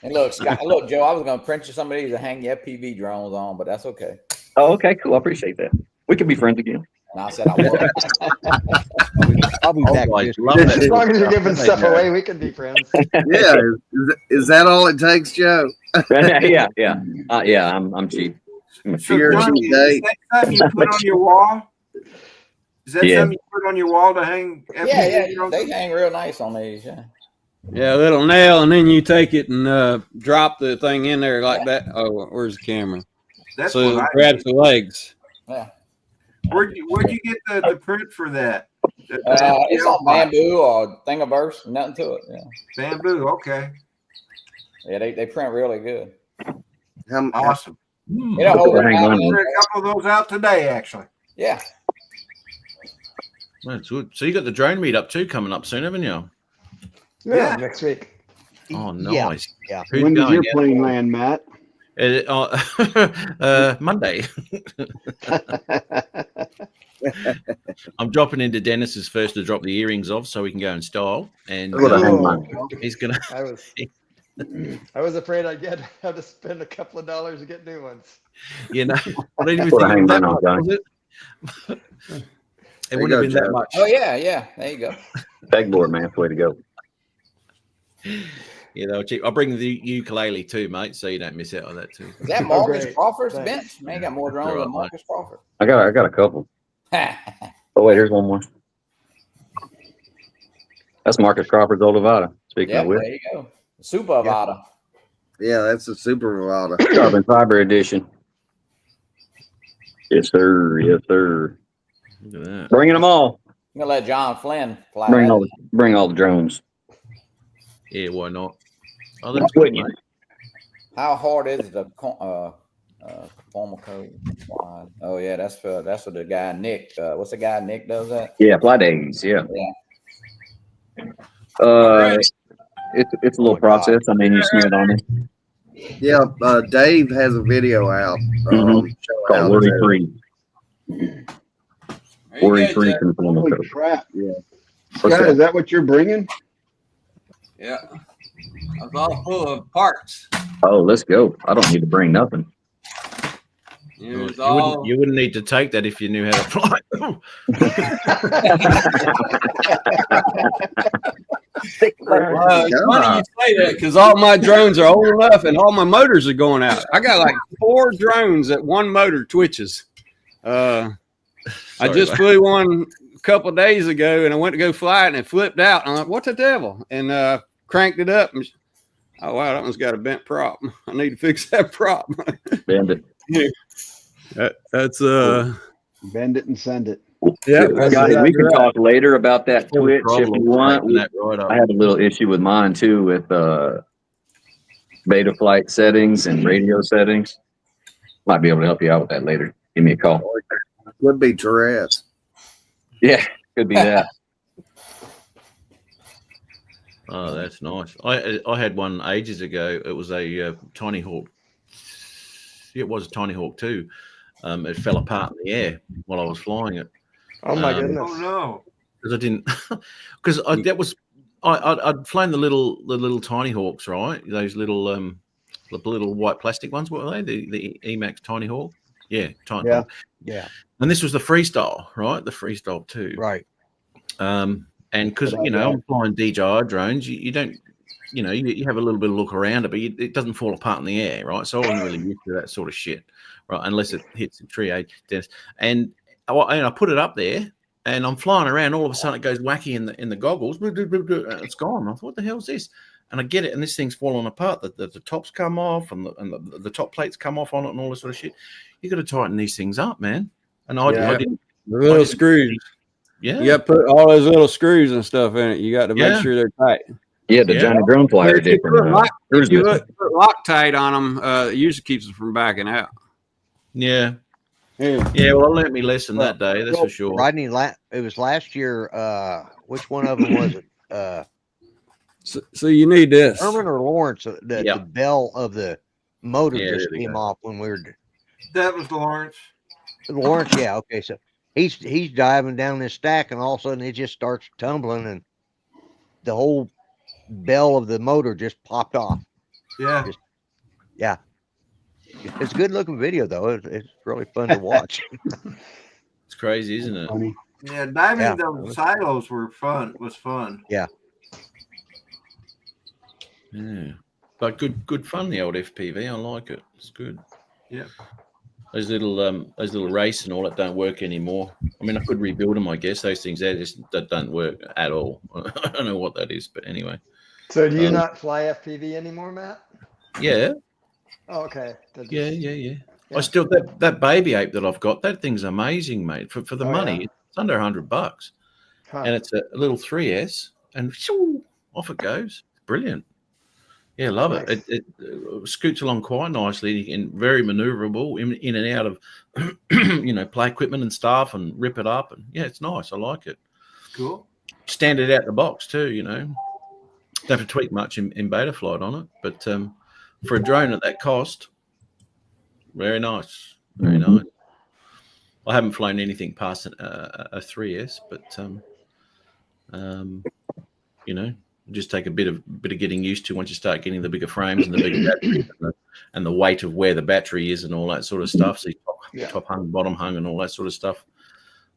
And look, look, Joe, I was gonna print you some of these and hang your FPV drones on, but that's okay. Oh, okay, cool. I appreciate that. We can be friends again. And I said I was. I'll be back. Like, this love week. that As long as you're stuff. giving Hey, stuff Joe. away, we can be friends. Yeah, is that all it takes, Joe? Yeah. I'm cheap. So Year Johnny, to is date. that something you put on your wall? Is that Yeah. something you put on your wall to hang? Yeah, they hang real nice on these. Yeah. Yeah, a little nail, and then you take it and drop the thing in there like that. Oh, where's the camera? That's So what it I grabs the legs. Yeah. Where'd you get the print for that? It's on bamboo or thingiverse, nothing to it. Yeah. Bamboo. Okay. Yeah, they print really good. Awesome. You know, hold it I'm down gonna in print a couple of those out today, actually. Yeah. That's good. So you got the drone meetup too coming up soon, haven't you? Yeah, next week. Oh, nice. Yeah. Who's When does going? your plane land, Matt? Monday. I'm dropping into Dennis's first to drop the earrings off so we can go in style. And he's gonna. I was afraid I'd have to spend a couple of dollars to get new ones. You know, I didn't even think it was that much, was it? It wouldn't have been that much. Oh yeah. There you go. Pegboard, man, way to go. Yeah, they were cheap. I'll bring the ukulele too, mate, so you don't miss out on that too. Is that Marcus Crawford's bench? Man, you got more drones than Marcus Crawford. I got a couple. Oh wait, here's one more. That's Marcus Crawford's old Avada. Speaking of which, there you go. Super Avada. Yeah, that's a super Avada. Carbon fiber edition. Yes, sir. Yes, sir. Look at that. Bringing them all. I'm gonna let John Flynn fly. Bring all the drones. Yeah, why not? Oh, that's good, mate. How hard is the conformal code? Oh yeah, that's for the guy Nick. What's the guy Nick does that? Yeah, fly days. Yeah. It's a little process. I mean, you smear it on it. Yeah, Dave has a video out. Called Worry Free. Worry Free conformal Holy code. crap. Yeah. Scott, is that what you're bringing? Yeah. I was all full of parts. Oh, let's go. I don't need to bring nothing. It was all... You wouldn't need to take that if you knew how to fly. It's funny you say that because all my drones are old enough and all my motors are going out. I got like 4 drones that one motor twitches. I just flew one a couple of days ago and I went to go fly it and it flipped out. I'm like, what the devil? And cranked it up. And, oh, wow, that one's got a bent prop. I need to fix that prop. Bend it. That's Bend it and send it. Yeah, Scotty, we can talk later about that Twitch if you want. I had a little issue with mine too with beta flight settings and radio settings. Might be able to help you out with that later. Give me a call. Would be Therese. Yeah, could be that. Oh, that's nice. I had one ages ago. It was a Tiny Hawk. It was a Tiny Hawk too. It fell apart in the air while I was flying it. Oh my goodness! Oh no! Because I didn't. Because I'd flown the little Tiny Hawks, right? Those little white plastic ones. What were they? The Emax Tiny Hawk. Yeah, Tiny Hawk. Yeah. And this was the freestyle, right? The freestyle too. Right. And because I'm flying DJI drones, you don't, you have a little bit of look around it, but it doesn't fall apart in the air, right? So I wasn't really used to that sort of shit, right? Unless it hits a tree, Dennis. And I put it up there, and I'm flying around. All of a sudden, it goes wacky in the goggles. And it's gone. I thought, what the hell is this? And I get it, and this thing's falling apart. The tops come off, and the top plates come off on it, and all this sort of shit. You got to tighten these things up, man. And I didn't. The little screws. Yeah. You got to put all those little screws and stuff in it. You got to make sure they're tight. Yeah, the Johnny Drone Flyer If you different. put Loctite on them, it usually keeps them from backing out. Yeah. Well, let me listen that day. That's for sure. Rodney, it was last year. Which one of them was it? So you need this. Herman or Lawrence? The bell of the motor just came off when we were. That was Lawrence. Lawrence, yeah. Okay, so he's diving down this stack, and all of a sudden it just starts tumbling, and the whole bell of the motor just popped off. Yeah. It's a good looking video though. It's really fun to watch. It's crazy, isn't it? Funny. Yeah, diving those silos was fun. Yeah. Yeah. But good fun, the old FPV. I like it. It's good. Yeah. those little race and all that don't work anymore. I mean, I could rebuild them, I guess. Those things that don't work at all. I don't know what that is, but anyway. So do you not fly FPV anymore, Matt? Yeah. Oh, okay. Yeah. I still that baby ape that I've got. That thing's amazing, mate. For the money, yeah? it's under $100, and it's a little 3S, and shoo, off it goes. Brilliant. Yeah, love Nice. it. It scoots along quite nicely and very maneuverable in and out of, play equipment and stuff, and rip it up. And yeah, it's nice. I like it. Cool. Standard out the box too. Don't have to tweak much in beta flight on it, but for a drone at that cost, very nice. Very nice. I haven't flown anything past a 3S, but just take a bit of getting used to once you start getting the bigger frames and the bigger batteries and the weight of where the battery is and all that sort of stuff. So top hung, bottom hung, and all that sort of stuff.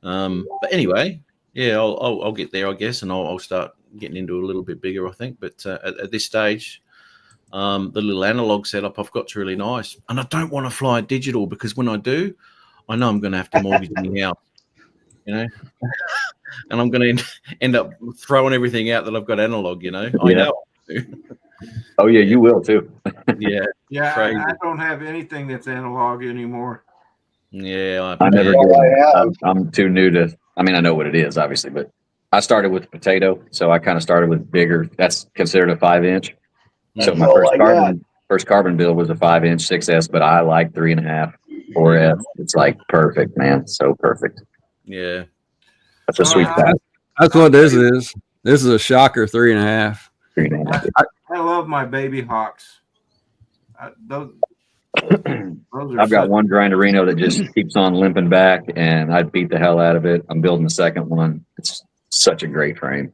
But anyway, yeah, I'll get there, I guess, and I'll start getting into a little bit bigger, I think. But at this stage, the little analog setup I've got's really nice, and I don't want to fly digital because when I do, I know I'm going to have to mortgage the house, and I'm going to end up throwing everything out that I've got analog. I know. Oh yeah, you will too. Yeah. I don't have anything that's analog anymore. Yeah, I never did. I'm too new to. I mean, I know what it is, obviously, but I started with potato, so I kind of started with bigger. That's considered a 5-inch. So my first carbon build was a 5-inch 6S, but I like 3.5, 4S. It's like perfect, man. So perfect. Yeah. That's a sweet spot. That's what this is. This is a shocker 3.5. 3.5. I love my baby hawks. Those are I've got one Grinderino that just keeps on limping back, and I'd beat the hell out of it. I'm building the second one. It's such a great frame.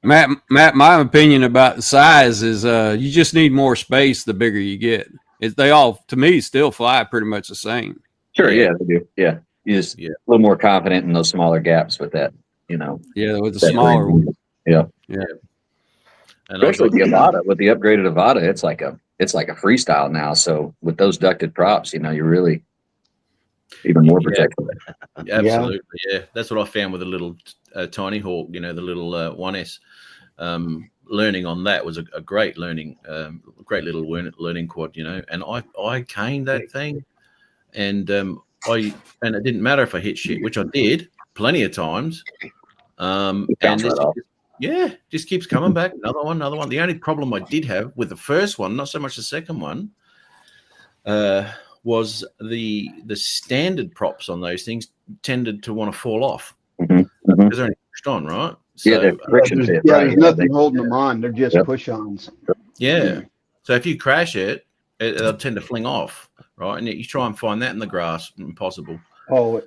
Matt, my opinion about the size is you just need more space the bigger you get. They all, to me, still fly pretty much the same. Sure, yeah, they do. Yeah, you just a little more confident in those smaller gaps with that, Yeah, with the smaller one. Yeah. And especially the Avata, with the upgraded Avata, it's like a freestyle now. So with those ducted props, you're really even more protected. Absolutely, yeah. That's what I found with the little Tiny Hawk. The little 1S. Learning on that was a great learning, great little learning quad. And I caned that thing, and it didn't matter if I hit shit, which I did plenty of times. And this just keeps coming back. Another one. The only problem I did have with the first one, not so much the second one, was the standard props on those things tended to want to fall off because they're only pushed on, right? So, they're friction fit. There's nothing holding them on. They're just push-ons. Yeah. So if you crash it, it'll tend to fling off, right? And you try and find that in the grass, impossible. Oh,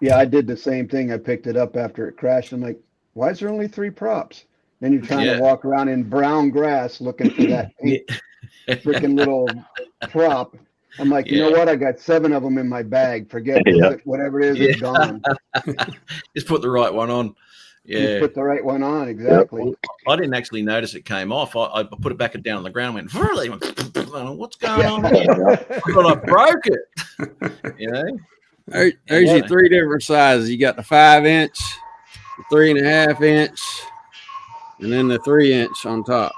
yeah, I did the same thing. I picked it up after it crashed. I'm like, why is there only 3 props? Then you're trying to walk around in brown grass looking for that freaking little prop. I'm like, you know what? I got 7 of them in my bag. Forget whatever it is, it's gone. Just put the right one on. Yeah. Just put the right one on, exactly. I didn't actually notice it came off. I put it back down on the ground and went, really? What's going on here? I thought I broke it. There's your 3 different sizes. You got the 5-inch, the 3.5-inch, and then the 3-inch on top.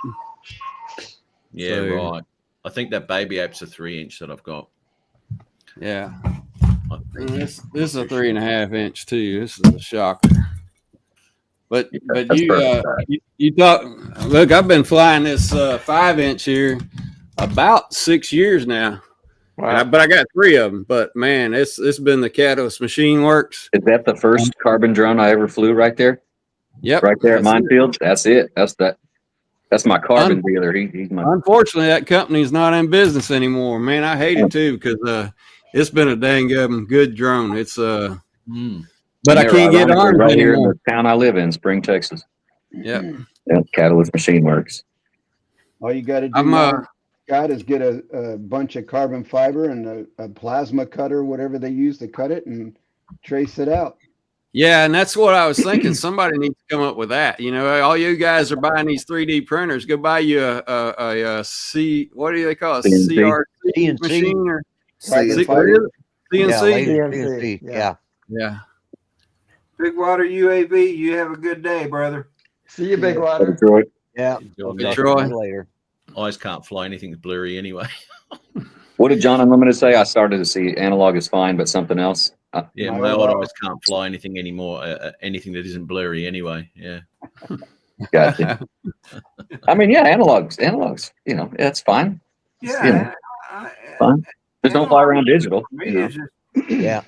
Yeah, right. I think that baby ape's a 3-inch that I've got. Yeah. This is a 3.5-inch too. This is a shocker. But you talk. Look, I've been flying this 5-inch here about 6 years now. Wow. But I got 3 of them. But man, it's been the Catalyst Machine Works. Is that the first carbon drone I ever flew? Right there. Yep. Right there at Minefields. That's it. That's my carbon dealer. He's my. Unfortunately, that company's not in business anymore. Man, I hate it too because it's been a dang good drone. It's but I can't get arms right here anymore. in the town I live in, Spring, Texas. Yep. Catalyst Machine Works. All you got to do, Scott, is get a bunch of carbon fiber and a plasma cutter, whatever they use to cut it, and trace it out. Yeah, and that's what I was thinking. Somebody needs to come up with that. All you guys are buying these 3D printers. Go buy you a C. What do they call it? CRC machine or Yeah, CNC. laser CNC, CNC. Yeah. Yeah. Big Water UAV, you have a good day, brother. See you, Big Yeah. Water. Detroit. Yeah. Go on, Talk Nick. to Troy. you later. Eyes can't fly anything that's blurry anyway. What did John Unlimited say? I started to see analog is fine, but something else. Yeah, My my old odd dog. eyes can't fly anything anymore. Anything that isn't blurry anyway. Yeah. Gotcha. I mean, yeah, analogs. You know, that's fine. Yeah, You know, fine. Just don't fly around digital. For me, You know? it's just Yeah.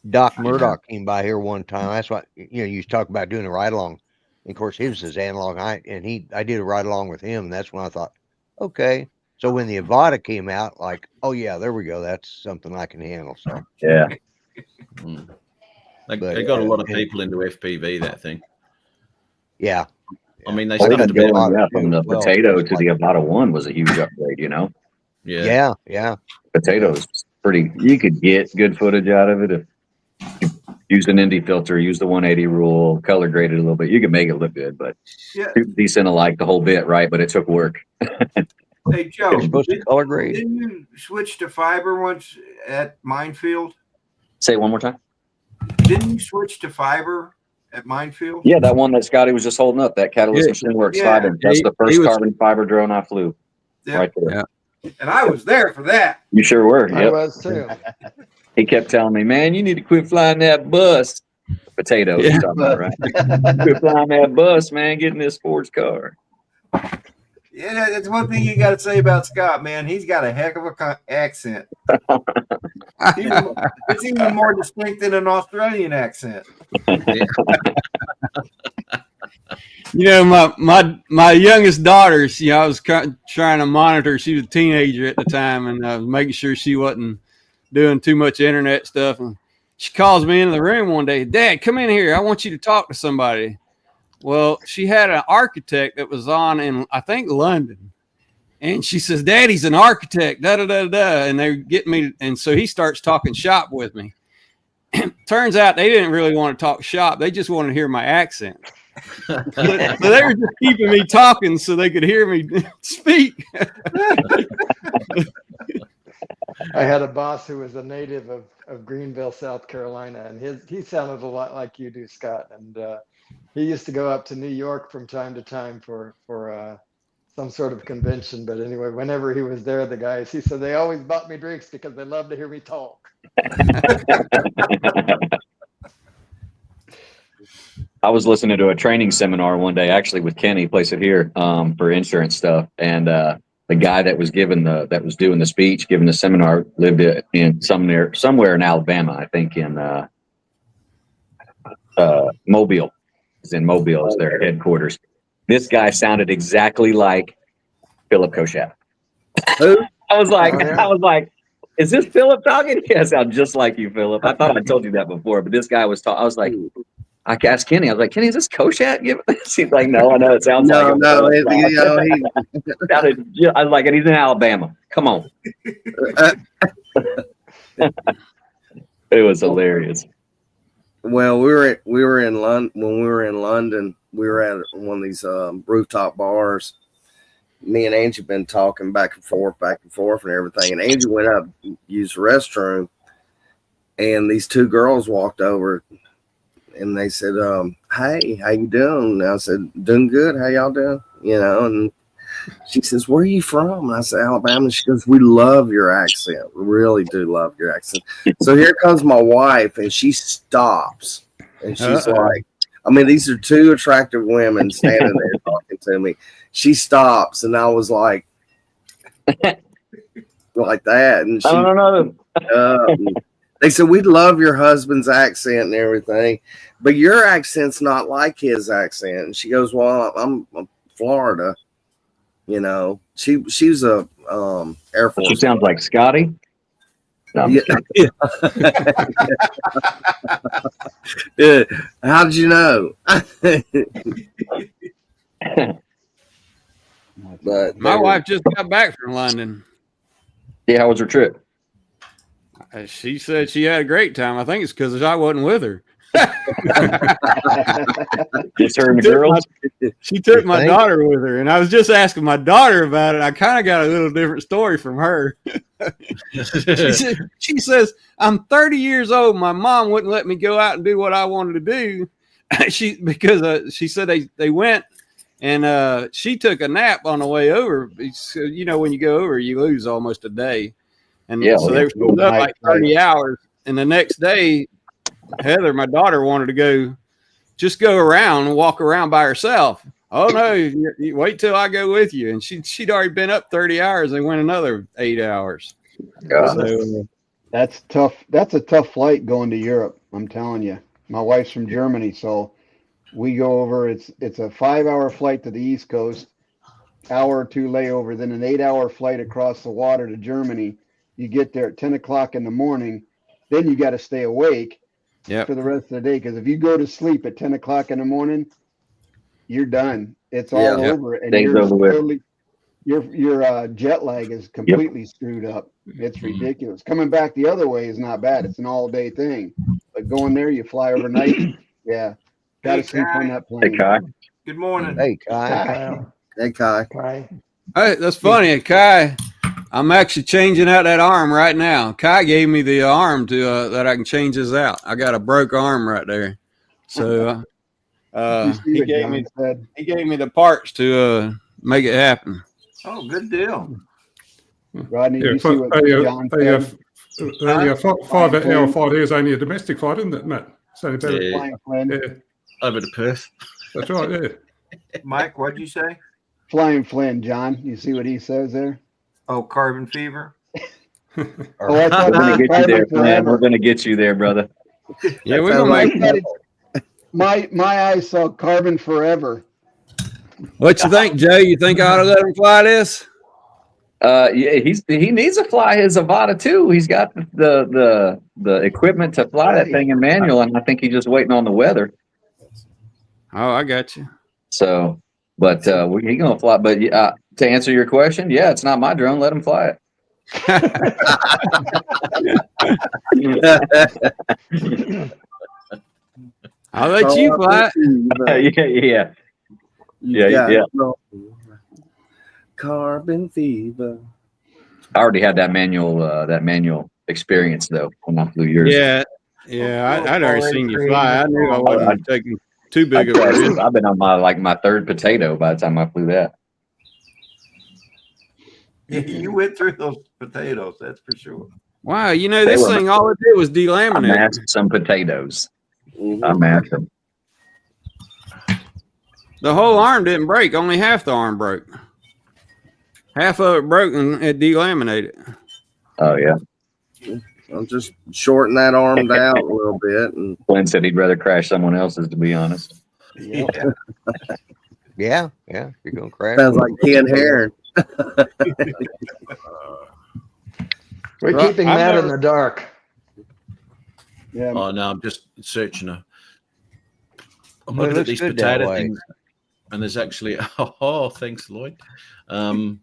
Doc Murdoch came by here one time. That's what you talk about doing a ride along. Of course, his is analog. I did a ride along with him, and that's when I thought, okay. So when the Avata came out, like, oh yeah, there we go. That's something I can handle. So Yeah. They But, got a lot of and- people into FPV, that thing. yeah. I mean, they Well, stuffed even a bit. going from the Well, potato it's to the Avata 1 was a huge upgrade, you know? Yeah. Yeah. Potatoes pretty, you could get good footage out of it if you used an ND filter, used the 180 rule, color graded a little bit. You could make it look good, but yeah. decent alike the whole bit, right? But it took work. Hey Joe, You're supposed to color grade. didn't you switch to fiber once at Minefield? Say it one more time. Didn't you switch to fiber at Minefield? Yeah, that one that Scotty was just holding up, that Catalyst Yeah. Machine Works Yeah. 5 inch. That's He- the he first was- carbon fiber drone I flew. Yeah. Right there. Yeah. And I was there for that. You sure were. I Yep. was too. He kept telling me, man, you need to quit flying that bus. Potatoes, Yeah. you're talking about, right? Quit flying that bus, man. Get in this sports car. Yeah, that's one thing you got to say about Scott, man. He's got a heck of a accent. It's even more distinct than an Australian accent. My youngest daughter, I was trying to monitor. She was a teenager at the time, and I was making sure she wasn't doing too much internet stuff. And she calls me into the room one day. Dad, come in here. I want you to talk to somebody. Well, she had an architect that was on in, I think, London. And she says, Daddy's an architect, da-da-da-da. And they're getting me. And so he starts talking shop with me. Turns out they didn't really want to talk shop. They just wanted to hear my accent. So they were just keeping me talking so they could hear me speak. I had a boss who was a native of Greenville, South Carolina, and he sounded a lot like you do, Scott. And he used to go up to New York from time to time for some sort of convention. But anyway, whenever he was there, he said they always bought me drinks because they love to hear me talk. I was listening to a training seminar one day, actually with Kenny, place it here, for insurance stuff. And the guy that was doing the speech, giving the seminar, lived in somewhere in Alabama, I think in Mobile. It's in Mobile as their headquarters. This guy sounded exactly like Philip Koshat. I was like, is this Philip talking? Yeah, I sound just like you, Philip. I thought I told you that before, but this guy was talking. I was like, I asked Kenny. I was like, Kenny, is this Koshat? He's like, no, I know it sounds like him. No. I was like, and he's in Alabama. Come on. It was hilarious. Well, we were in London when we were in London. We were at one of these rooftop bars. Me and Angie been talking back and forth, and everything. And Angie went up, used the restroom, and these two girls walked over, and they said, "Hey, how you doing?" And I said, "Doing good. How y'all doing?" And she says, "Where are you from?" And I said, "Alabama." She goes, "We love your accent. We really do love your accent." So here comes my wife, and she stops, and she's like, I mean, these are two attractive women standing there talking to me. She stops, and I was like that. And she, no. They said, "We love your husband's accent and everything, but your accent's not like his accent." And she goes, "Well, I'm Florida." She's a Air Force. She sounds like Scotty. No, yeah. Yeah. How did you know? But My wife just got back from London. Yeah, how was her trip? She said she had a great time. I think it's because I wasn't with her. Just her and the girls. She took my daughter with her, and I was just asking my daughter about it. I kind of got a little different story from her. She says, I'm 30 years old. My mom wouldn't let me go out and do what I wanted to do. Because she said they went and she took a nap on the way over. So, you know, when you go over, you lose almost a day. And Yeah, so they were up like 30 hours. And the next day, Heather, my daughter, wanted to go around and walk around by herself. Oh no, you wait till I go with you. And she'd already been up 30 hours and went another 8 hours. So, that's tough. That's a tough flight going to Europe. I'm telling you. My wife's from Germany, so we go over. It's a 5-hour flight to the East Coast, hour or two layover, then an 8-hour flight across the water to Germany. You get there at 10 o'clock in the morning, then you got to stay awake for the rest of the day. Because if you go to sleep at 10 o'clock in the morning, you're done. It's all over, and your jet lag is completely screwed up. It's ridiculous. Coming back the other way is not bad. It's an all-day thing, but going there, you fly overnight. Yeah, got to sleep on that plane. Hey, Kai. Good morning. Hey, Kai. Hey, Kai. Hey, that's funny, Kai. I'm actually changing out that arm right now. Kai gave me the arm to that I can change this out. I got a broke arm right there, so he gave me the parts to make it happen. Oh, good deal. Rodney, Yeah, you see what John said? 5-hour flight here is only a domestic flight, isn't it, Matt? So over to Perth. That's right, yeah. Mike, what'd you say? Flying Flynn, John. You see what he says there? Oh, carbon fever. I We're gonna get you there, man. We're gonna get you there, brother. Yeah, we're gonna make my eyes saw carbon forever. What you think, Joe? You think I ought to let him fly this? Yeah, he needs to fly his Avata too. He's got the equipment to fly that thing in manual, and I think he's just waiting on the weather. Oh, I got you. So, but he's gonna fly. But to answer your question, yeah, it's not my drone. Let him fly it. I'll let you fly it. Yeah. Carbon fever. I already had that manual experience though when I flew yours. Yeah. I'd already seen you fly. I knew I wasn't taking too big of a risk. I've been on my third potato by the time I flew that. You went through those potatoes, that's for sure. Wow, this thing, all it did was delaminate. I mashed some potatoes. I mashed them. The whole arm didn't break. Only half the arm broke. Half of it broke and it delaminated. Oh yeah. I'll just shorten that arm down a little bit. And Glenn said he'd rather crash someone else's, to be honest. Yeah. You're gonna crash. Sounds like Ken Herron. We're keeping Matt in the dark. Yeah. Oh no, I'm just searching I'm Well, looking it at these looks good that potato way. things, and there's actually thanks, Lloyd. And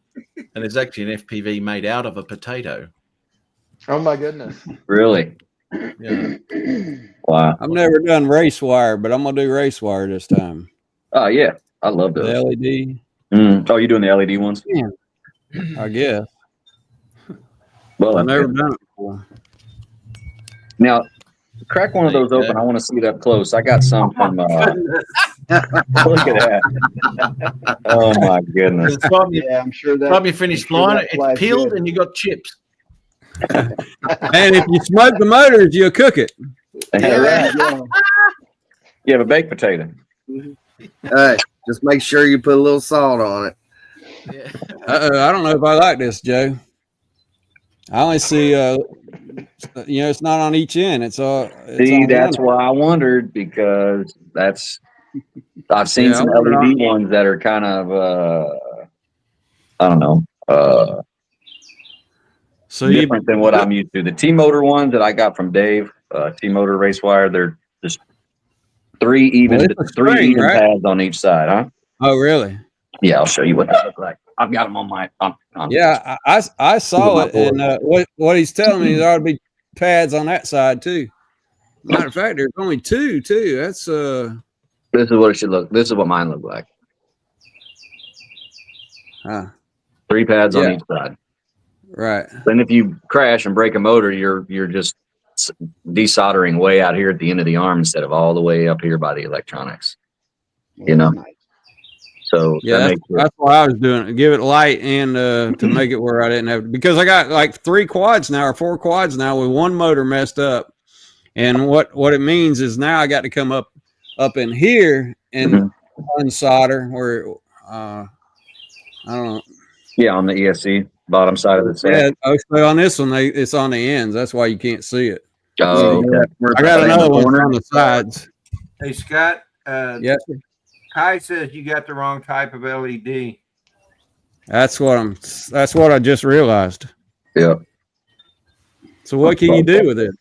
there's actually an FPV made out of a potato. Oh my goodness. Really? Yeah. Wow. I've never done race wire, but I'm gonna do race wire this time. Oh yeah, I love The those. LED. Oh, you're doing the LED ones? Yeah, I guess. Well, I've never done it before. Now, crack one of those open. I want to see it up close. I got some from. Look at that! Oh my goodness! Yeah, I'm sure that. Time you finish flying it, it's peeled and you got chips. And if you smoke the motors, you'll cook it. Yeah. You have a baked potato. Hey, just make sure you put a little salt on it. I don't know if I like this, Joe. I only see, it's not on each end. It's See, that's why I wondered, because I've seen some LED ones that are kind of, I don't know, so different than what I'm used to. The T-Motor ones that I got from Dave, T-Motor Race Wire, they're just three even pads on each side, huh? Oh, really? Yeah, I'll show you what they look like. I've got them on my. Yeah, I saw it, and what he's telling me, there ought to be pads on that side too. Matter of fact, there's only two too. That's This is what it should look. This is what mine look like. 3 pads on yeah. each side. Right. Then if you crash and break a motor, you're just desoldering way out here at the end of the arm instead of all the way up here by the electronics. You know. Nice. So Yeah, that's why I was doing it. Give it light and to make it where I didn't have, because I got like 3 quads now or 4 quads now with one motor messed up. And what it means is now I got to come up in here and unsolder where I don't know. Yeah, on the ESC bottom side of the set. Yeah, okay, on this one it's on the ends. That's why you can't see it. Oh, okay. I got another one on the sides. Hey Scott. Yes. Kai says you got the wrong type of LED. That's what I just realized. Yeah. So what can you do with it?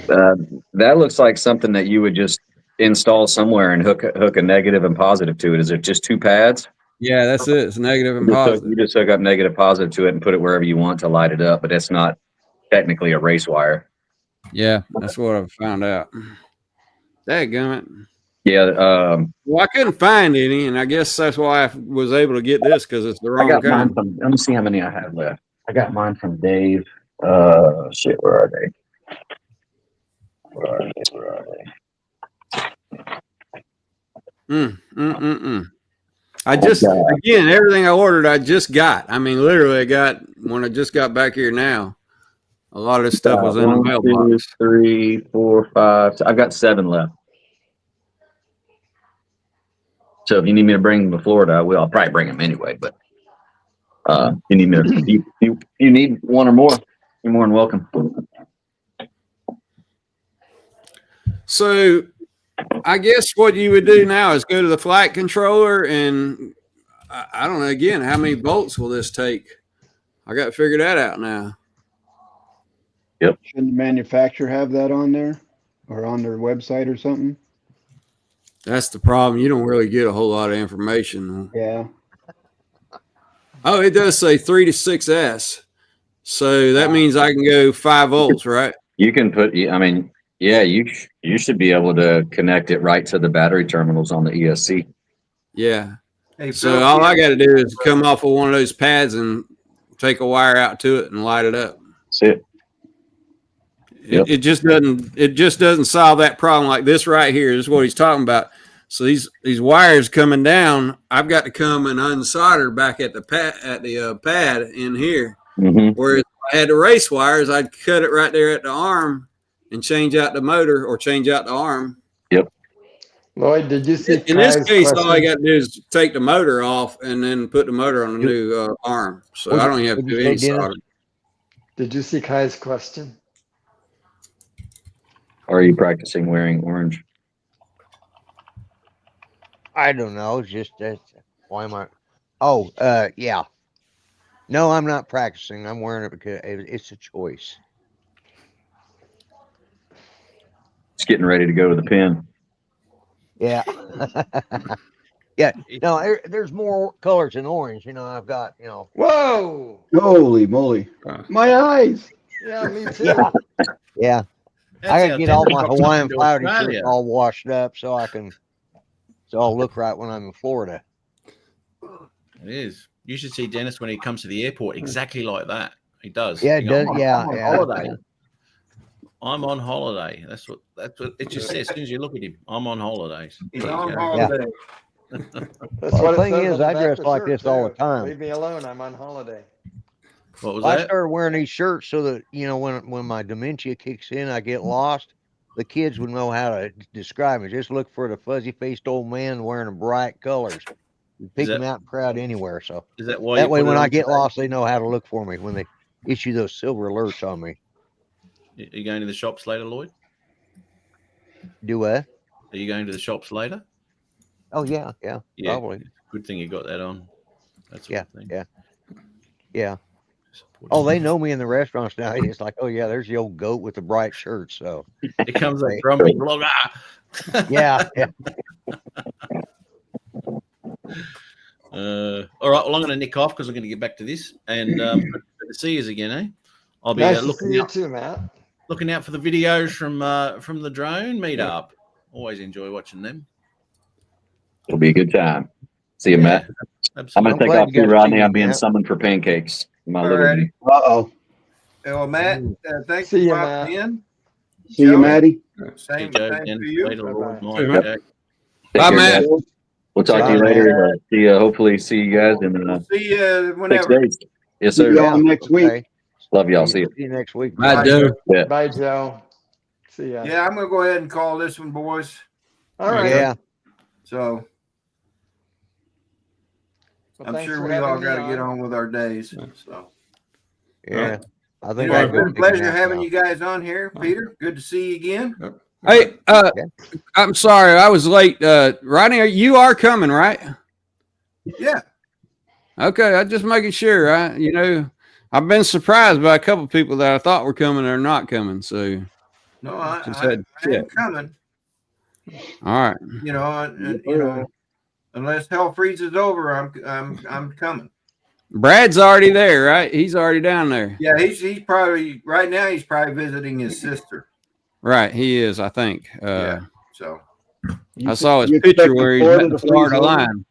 That looks like something that you would just install somewhere and hook a negative and positive to it. Is it just 2 pads? Yeah, that's it. It's negative and positive. You just hook up negative, positive to it and put it wherever you want to light it up, but it's not technically a race wire. Yeah, that's what I found out. Dadgummit. Yeah. Well, I couldn't find any, and I guess that's why I was able to get this because it's the wrong I got kind. mine from, let me see how many I have left. I got mine from Dave. Shit, where are they? Where are they? I just, again, everything I ordered, I just got. I mean, literally, I got, when I just got back here now, a lot of this stuff was in the mailbox. 2, 3, 4, 5. I've got 7 left. So if you need me to bring them to Florida, I will. I'll probably bring them anyway, but you need me to, you need one or more, you're more than welcome. So I guess what you would do now is go to the flight controller and I don't know, again, how many bolts will this take? I got to figure that out now. Yep. Shouldn't the manufacturer have that on there or on their website or something? That's the problem. You don't really get a whole lot of information. Yeah. Oh, it does say 3 to 6S. So that means I can go 5 volts, right? You can put, I mean, yeah, you should be able to connect it right to the battery terminals on the ESC. Yeah. Hey, So Phil, all I got to do is come off of one of those pads and take a wire out to it and light it up. That's it. Yep. It just doesn't solve that problem like this right here. This is what he's talking about. So these wires coming down, I've got to come and unsolder back at the pad in here. Whereas if I had the race wires, I'd cut it right there at the arm and change out the motor or change out the arm. Yep. Lloyd, did you see? In this case, all I got to do is take the motor off and then put the motor on a new arm. So I don't even have to do any solder. Did you see Kai's question? Are you practicing wearing orange? I don't know. It's just why am I? Oh, yeah. No, I'm not practicing. I'm wearing it because it's a choice. It's getting ready to go to the pen. Yeah. Yeah. No, there's more colors than orange. You know, I've got, you know. Whoa! Holy moly. My eyes. Yeah, me too. Yeah. Yeah. I gotta get all my Hawaiian cloudy shirts all washed up so I'll look right when I'm in Florida. It is. You should see Dennis when he comes to the airport exactly like that. He does. Yeah, it does. I'm on holiday. I'm on holiday. That's what it just says. As soon as you look at him, I'm on holidays. He's on holiday. That's Well, what the it thing says is, on I the back dress of the like shirt, this all the too. time. Leave me alone. I'm on holiday. What was I that? started wearing these shirts so that, you know, when my dementia kicks in, I get lost. The kids would know how to describe me. Just look for the fuzzy-faced old man wearing bright colors. You pick them out in crowd anywhere. So is that why? That way, when I get lost, they know how to look for me when they issue those silver alerts on me. Are you going to the shops later, Lloyd? Do what? Are you going to the shops later? Oh yeah, probably. Good thing you got that on. That's a good thing. Yeah. Oh, they know me in the restaurants now. It's like, oh yeah, there's the old goat with the bright shirt. So it comes a grumpy blogger. Yeah. All right. Well, I'm going to nick off because I'm going to get back to this. And good to see you again, eh? I'll be Nice to looking see you out. too, Matt. looking out for the videos from the drone meetup. Always enjoy watching them. It'll be a good time. See you, Matt. I'm Absolutely. going to take off too, Rodney. I'm being summoned for pancakes. My little Alrighty. Uh-oh. Well, Matt, thanks See for you, popping Matt. in. See you, Joe? Maddie. Same Joe, to Jen, you. Peter, Lord, Bye-bye. Mike, See you, Matt. Jack. Take Bye, care, Matt. guys. We'll talk to Bye, you man. later. See you. Hopefully, see you guys in We'll see you 6 whenever. days. Yes, See sir. y'all next week. Okay. Love y'all. See you. See you next week. Bye, Bye, Joe. Yeah. Bye, Joe. See ya. Yeah, I'm gonna go ahead and call this one, boys. All right. Yeah. So Well, I'm thanks sure for we all having me got to get on with our days. So Yeah. I think anyway, I'll go good take a pleasure nap having now. you guys on here, Peter. Good to see you again. Hey, I'm sorry I was late. Rodney, you are coming, right? Yeah. Okay, I'm just making sure. I've been surprised by a couple of people that I thought were coming or not coming. So No, just I had to am check. coming. All right. Unless hell freezes over, I'm coming. Brad's already there, right? He's already down there. Yeah, he's probably right now. He's probably visiting his sister. Right, he is. I think. Yeah. So I saw his You picture expecting where he's Florida at the to freeze Florida over? line.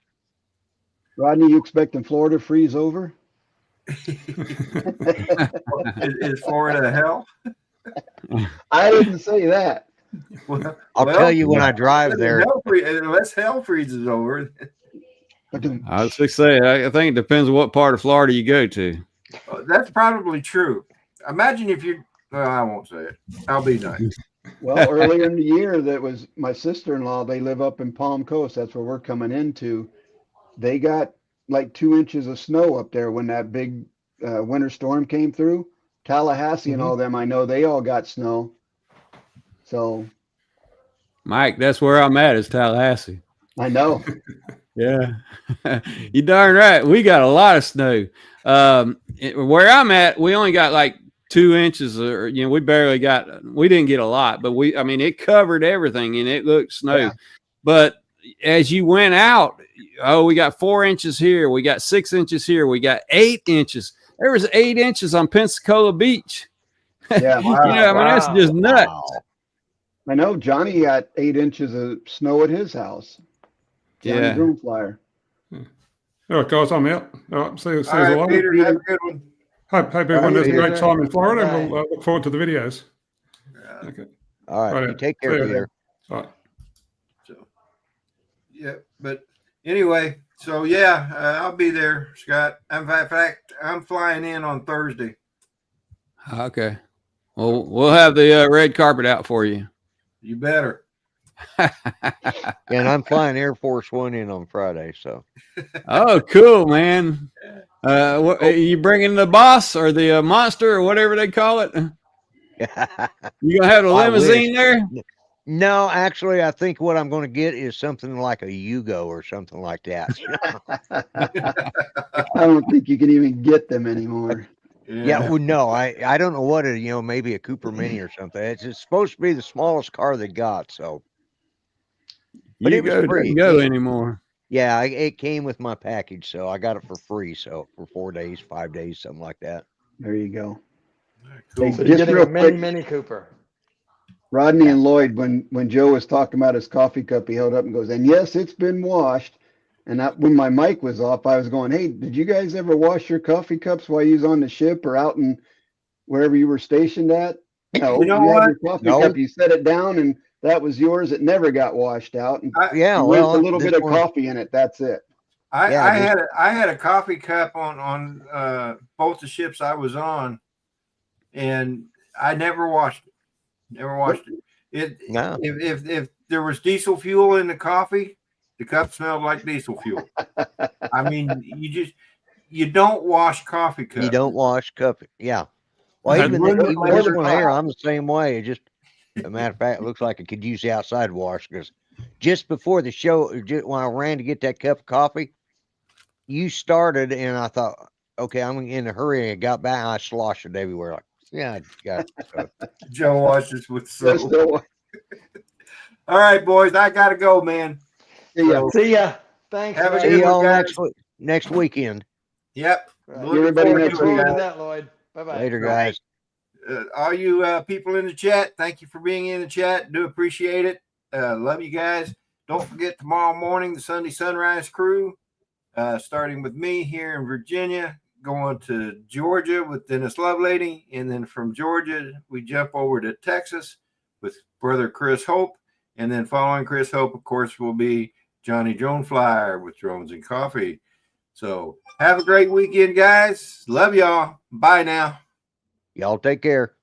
Rodney, you expecting Florida to freeze over? is Florida hell? I didn't say that. I'll tell you when I drive there. Unless hell freezes over. I was just saying, I think it depends on what part of Florida you go to. That's probably true. Imagine if you. Well, I won't say it. I'll be nice. Well, earlier in the year, that was my sister-in-law. They live up in Palm Coast. That's where we're coming into. They got like 2 inches of snow up there when that big winter storm came through. Tallahassee and all them, I know they all got snow. So, Mike, that's where I'm at, is Tallahassee. I know. Yeah, you darn right. We got a lot of snow. Where I'm at, we only got like 2 inches, or we barely got. We didn't get a lot, but it covered everything, and it looked snow. Yeah. But as you went out, we got 4 inches here, we got 6 inches here, we got 8 inches. There was 8 inches on Pensacola Beach. Yeah, that's just nuts. Wow. I know Johnny got 8 inches of snow at his house. Johnny Broom Flyer. All right, guys, I'm out. All right, see you All right, later. Peter, have a good one. Hope everyone has a great time in Florida, and we'll look forward to the videos. Okay. All right, you take care, Peter. All right. So, yeah, but anyway, so yeah, I'll be there, Scott. In fact, I'm flying in on Thursday. Okay. Well, we'll have the red carpet out for you. You better. And I'm flying Air Force One in on Friday, so. Oh, cool, man. What, are you bringing the boss or the monster or whatever they call it? You gonna have a limousine there? No, actually, I think what I'm going to get is something like a Yugo or something like that. I don't think you can even get them anymore. Yeah, well, no, I don't know what it, maybe a Cooper Mini or something. It's supposed to be the smallest car they got, so. But it was free. Doesn't go anymore. Yeah, it came with my package, so I got it for free. So for 4 days, 5 days, something like that. There you go. Cool. So you're getting a mini Cooper. Rodney and Lloyd, when Joe was talking about his coffee cup, he held up and goes, "And yes, it's been washed." And when my mic was off, I was going, "Hey, did you guys ever wash your coffee cups while you was on the ship or out in wherever you were stationed at?" No, you know what? Had your coffee cup, you set it down, and that was yours. It never got washed out. And yeah, well, a little bit of coffee in it. That's it. I had a coffee cup on both the ships I was on, and I never washed it. Never washed it. If there was diesel fuel in the coffee, the cup smelled like diesel fuel. I mean, you don't wash coffee cups. You don't wash coffee. Yeah. Well, even this one here, I'm the same way. It just, as a matter of fact, it looks like it could use the outside wash, because just before the show, when I ran to get that cup of coffee, you started, and I thought, okay, I'm in a hurry. I got back, and I sloshed it everywhere. Like, yeah, I got it. So. Joe washes with soap. All right, boys, I gotta go, man. See ya. Thanks. Have a good one, next weekend. Yep. Right. Everybody next week. That, Lloyd. Bye-bye. Later, guys. all you people in the chat, thank you for being in the chat. Do appreciate it. Love you guys. Don't forget tomorrow morning, the Sunday Sunrise Crew, starting with me here in Virginia, going to Georgia with Dennis Lovelady. And then from Georgia, we jump over to Texas with brother Chris Hope. And then following Chris Hope, of course, will be Johnny Drone Flyer with Drones and Coffee. So have a great weekend, guys. Love y'all. Bye now. Y'all take care.